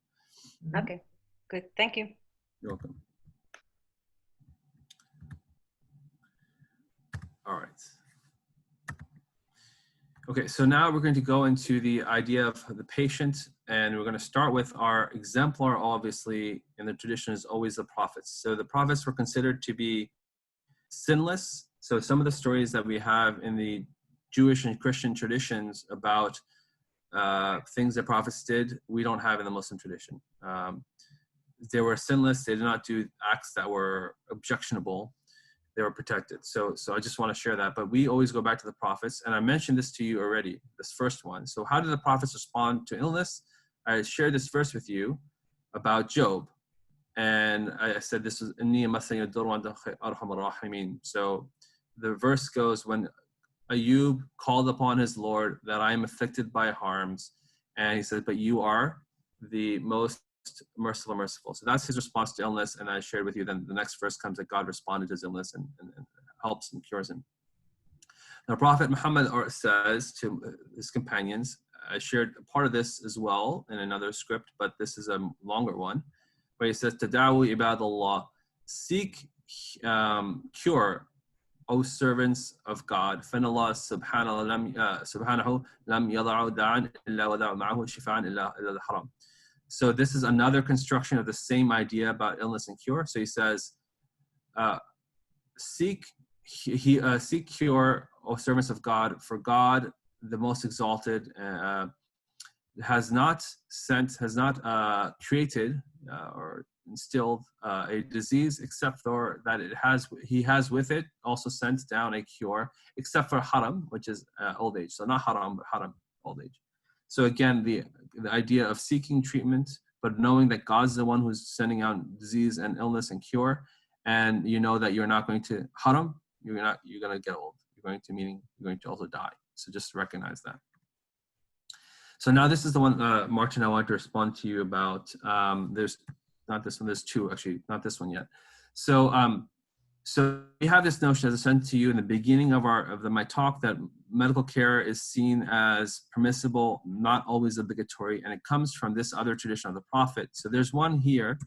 Okay, good. Thank you. You're welcome. All right. Okay, so now we're going to go into the idea of the patient, and we're going to start with our exemplar, obviously, in the tradition is always the prophets. So the prophets were considered to be sinless. So some of the stories that we have in the Jewish and Christian traditions about things that prophets did, we don't have in the Muslim tradition. They were sinless. They did not do acts that were objectionable. they were protected. So I just want to share that. But we always go back to the prophets, and I mentioned this to you already, this first one. So how did the prophets respond to illness? I shared this verse with you about Job, and I said this was Inni masani ad-durru wa anta arhamur rahimin. So the verse goes, when Ayub called upon his Lord that I am afflicted by harms, and he said, but you are the most merciful. So that's his response to illness, and I shared with you. Then the next verse comes that God responded to his illness and helps and cures him. Now, Prophet Muhammad says to his companions, I shared part of this as well in another script, but this is a longer one, where he says, Tadawu ibadallah, seek cure, O servants of God. فَإِنَّ اللَّهَ سُبْحَانَهُ لَمْ يَضَعُ دَاعًا إِلَّا وَضَعَ مَعَهُ شِفَاءً إِلَّا الْحَرَمِ. So this is another construction of the same idea about illness and cure. So he says, seek cure, O servants of God, for God, the most exalted, has not created or instilled a disease except for that he has with it also sent down a cure, except for haram, which is old age. So not haram, but haram, old age. So again, the idea of seeking treatment, but knowing that God's the one who's sending out disease and illness and cure, and you know that you're not going to haram, you're going to get old. You're going to also die. So just recognize that. So now this is the one, Martin, I want to respond to you about. There's not this one, there's two, actually, not this one yet. So so we have this notion, as I said to you in the beginning of my talk, that medical care is seen as permissible, not always obligatory, and it comes from this other tradition of the Prophet. So there's one here,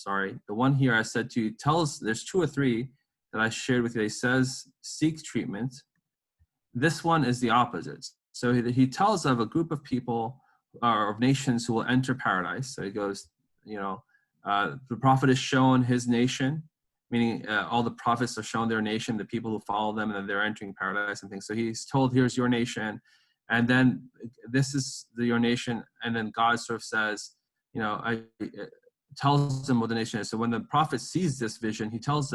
the one here I said to you there's two or three that I shared with you. He says, seek treatment. This one is the opposite. So he tells of a group of people or of nations who will enter paradise. So he goes, the Prophet is shown his nation, meaning all the prophets are shown their nation, the people who follow them, and then they're entering paradise and things. So he's told, here's your nation, and then this is your nation, and then God sort of says, tells them what the nation is. So when the Prophet sees this vision, he tells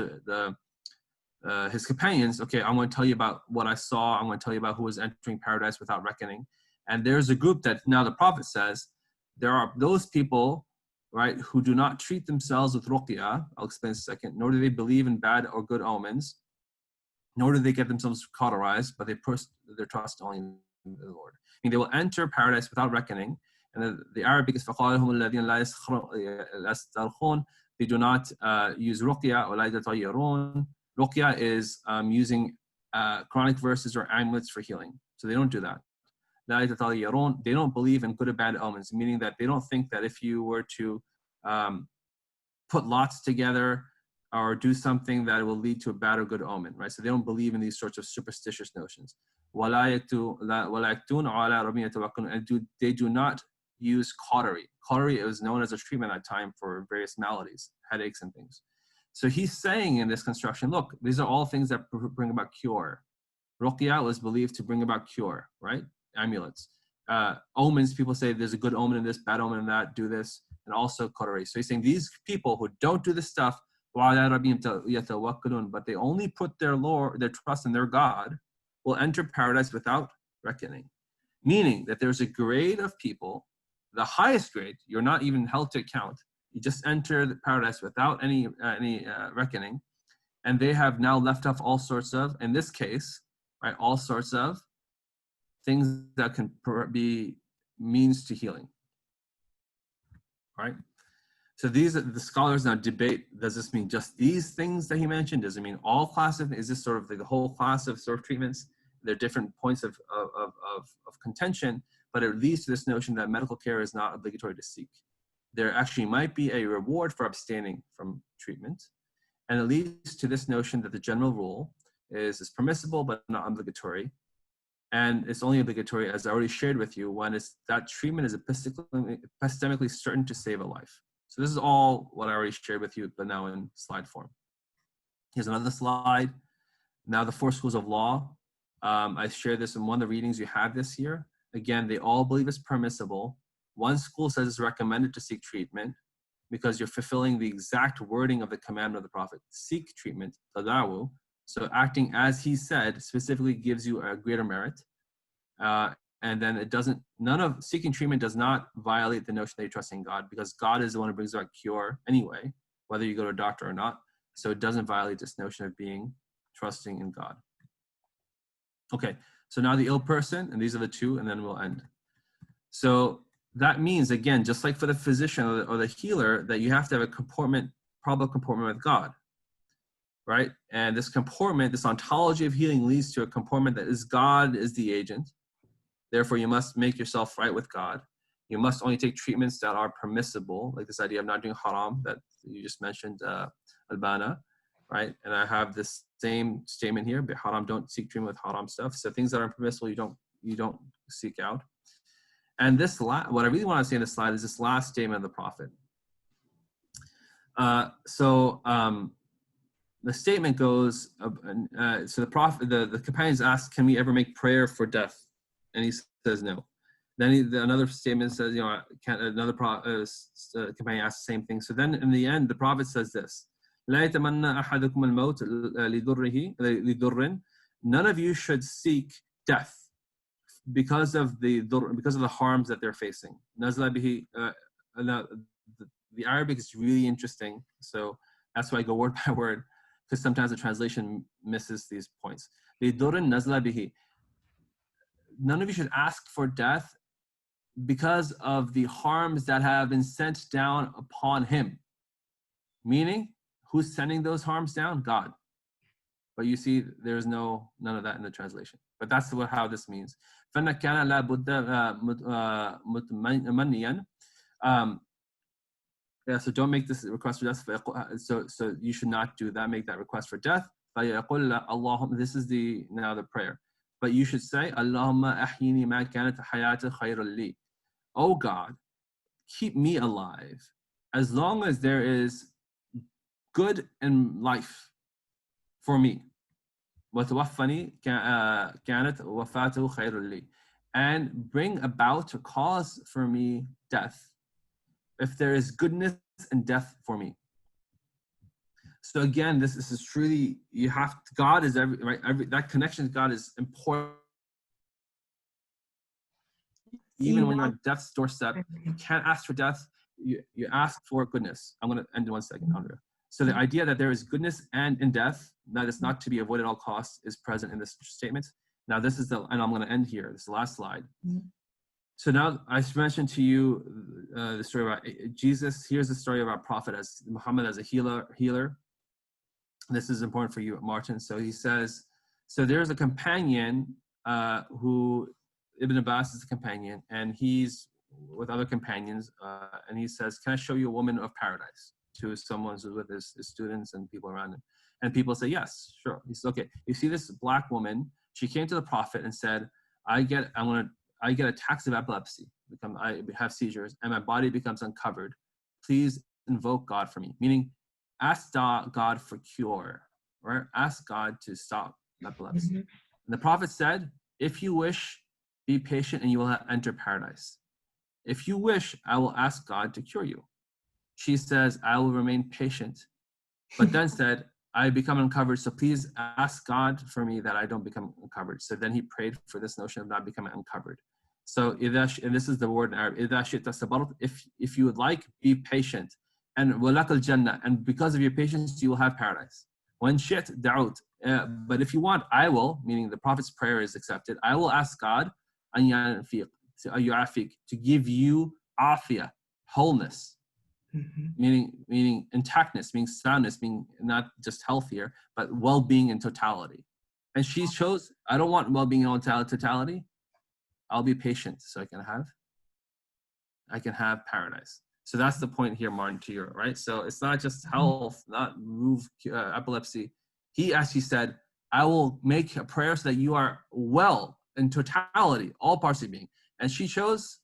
his companions, okay, I'm going to tell you about what I saw. I'm going to tell you about who was entering paradise without reckoning. And there's a group that now the Prophet says, there are those people, right, who do not treat themselves with ruqya, I'll explain in a second, nor do they believe in bad or good omens, nor do they get themselves cauterized, but they put their trust only in the Lord. I mean, they will enter paradise without reckoning. And the Arabic is فَقَالَهُمُ الَّذِينَ لَا يَسْتَرْخُونَ. They do not use ruqya or لَا يَتَطَيَّرُونَ. Ruqya is using Quranic verses or amulets for healing. So they don't do that. They don't believe in good or bad omens, meaning that they don't think that if you were to put lots together or do something that will lead to a bad or good omen, right? So they don't believe in these sorts of superstitious notions. They do not use cautery. Cautery was known as a treatment at that time for various maladies, headaches and things. So he's saying in this construction, look, these are all things that bring about cure. Ruqya was believed to bring about cure, right? Amulets. Omens, people say there's a good omen in this, bad omen in that, do this, and also cautery. So he's saying these people who don't do this stuff, but they only put their trust in their God, will enter paradise without reckoning. Meaning that there's a grade of people, the highest grade, you're not even held to account. You just enter the paradise without any reckoning, and they have now left off all sorts of, in this case, right, all sorts of things that can be means to healing. Right? So the scholars now debate, does this mean just these things that he mentioned? Does it mean all class of, is this sort of the whole class of sort of treatments? There are different points of contention, but it leads to this notion that medical care is not obligatory to seek. There actually might be a reward for abstaining from treatment, and it leads to this notion that the general rule is permissible but not obligatory, and it's only obligatory, as I already shared with you, when that treatment is epistemically certain to save a life. So this is all what I already shared with you, but now in slide form. Here's another slide. Now the 4 schools of law. I shared this in one of the readings. You have this here. Again, they all believe it's permissible. One school says it's recommended to seek treatment. because you're fulfilling the exact wording of the commandment of the Prophet. Seek treatment, tadawu. So acting as he said specifically gives you a greater merit. And then seeking treatment does not violate the notion that you're trusting God, because God is the one who brings about cure anyway, whether you go to a doctor or not. So it doesn't violate this notion of being trusting in God. Okay, so now the ill person, and these are the two, and then we'll end. So that means, again, just like for the physician or the healer, that you have to have a probable comportment with God, right? And this comportment, this ontology of healing leads to a comportment that is God is the agent. Therefore, you must make yourself right with God. You must only take treatments that are permissible, like this idea of not doing haram that you just mentioned, Albana, right? And I have this same statement here, but haram, don't seek treatment with haram stuff. So things that are permissible, you don't seek out. And what I really want to say in this slide is this last statement of the Prophet. The statement goes, so the Prophet, the companions ask, can we ever make prayer for death? And he says no. Then another statement says, another companion asks the same thing. So then in the end, the Prophet says this: none of you should seek death because of the harms that they're facing. The Arabic is really interesting, so that's why I go word by word, because sometimes the translation misses these points. None of you should ask for death because of the harms that have been sent down upon him. Meaning, who's sending those harms down? God. But you see, there's none of that in the translation. But that's how this means. So don't make this request for death. So you should not do that. Make that request for death. This is now the prayer. But you should say, Allahumma ahyini ma kanat hayata khayran li. Oh God, keep me alive as long as there is good in life for me. وَتَوَفَّنِي كَانَتْ وَفَاتُهُ خَيْرٌ لِي. And bring about, or cause for me, death, if there is goodness and death for me. So again, this is truly, God is that connection to God is important. Even when you're on death's doorstep, you can't ask for death, you ask for goodness. I'm going to end in 1 second, Andrea. So the idea that there is goodness and in death, that is not to be avoided at all costs, is present in this statement. Now this is and I'm going to end here, this is the last slide. So now I mentioned to you the story about Jesus. Here's the story about Prophet as Muhammad as a healer. This is important for you, Martin. So he says, so there's a companion who, Ibn Abbas is a companion, and he's with other companions, and he says, can I show you a woman of paradise? To someone who's with his students and people around him. And people say, yes, sure. He says, okay, you see this black woman, she came to the Prophet and said, I get attacks of epilepsy, I have seizures, and my body becomes uncovered. Please invoke God for me. Meaning, ask God for cure, right? Ask God to stop epilepsy. And the Prophet said, if you wish, be patient and you will enter paradise. If you wish, I will ask God to cure you. She says, I will remain patient, but then said, I become uncovered, so please ask God for me that I don't become uncovered. So then he prayed for this notion of not becoming uncovered. So, and this is the word in Arabic, if you would like, be patient. And walakal jannah, and because of your patience, you will have paradise. When shit da'ut, but if you want, I will, meaning the Prophet's prayer is accepted, I will ask God to give you afiyah, wholeness. Meaning intactness, meaning soundness, meaning not just healthier, but well-being in totality. And she chose, I don't want well-being in totality. I'll be patient so I can have paradise. So that's the point here, Martin, to your right. So it's not just health, not epilepsy. He actually said, I will make a prayer so that you are well in totality, all parts of your being. And she chose,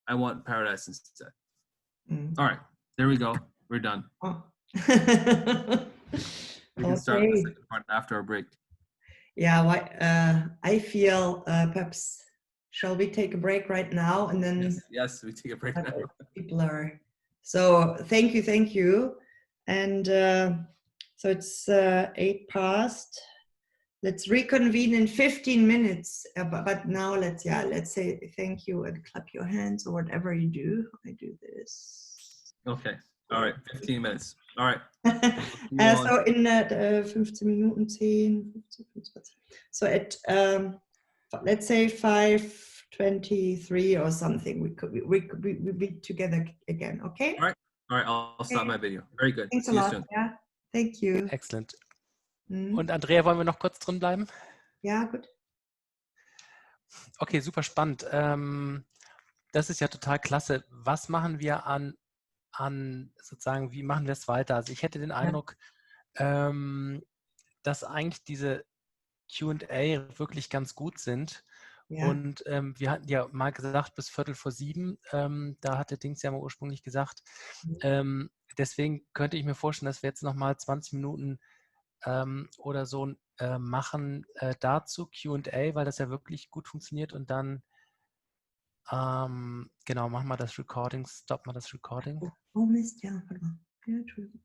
I want paradise instead. All right, there we go. We're done. Oh. We can start the second part after our break. Yeah, I feel perhaps, shall we take a break right now and then? Yes, we take a break now. People are So thank you. And so it's 8 past. Let's reconvene in 15 minutes. But now let's say thank you and clap your hands or whatever you do. I do this. Okay. All right. 15 minutes. All right. So in 15 Minuten, 10, 15, 20. So at let's say 5:23 or something, we be together again. Okay. All right. All right. I'll stop my video. Very good. Thanks a See you lot. soon. Yeah. Thank you. Excellent. Mhm. Und Andrea, wollen wir noch kurz drin bleiben? Ja, gut. Okay, super spannend. Das ist ja total klasse. Was machen wir an sozusagen, wie machen wir es weiter? Also ich hätte den Eindruck, dass eigentlich diese Q&A wirklich ganz gut sind. Ja. Und wir hatten ja mal gesagt, bis 6:45, da hatte Dings ja mal ursprünglich gesagt. Deswegen könnte ich mir vorstellen, dass wir jetzt nochmal 20 Minuten oder so machen dazu Q&A, weil das ja wirklich gut funktioniert. Und dann, genau, machen wir das Recording, stoppen wir das Recording. Oh Mist, ja, warte mal. Ja, Entschuldigung.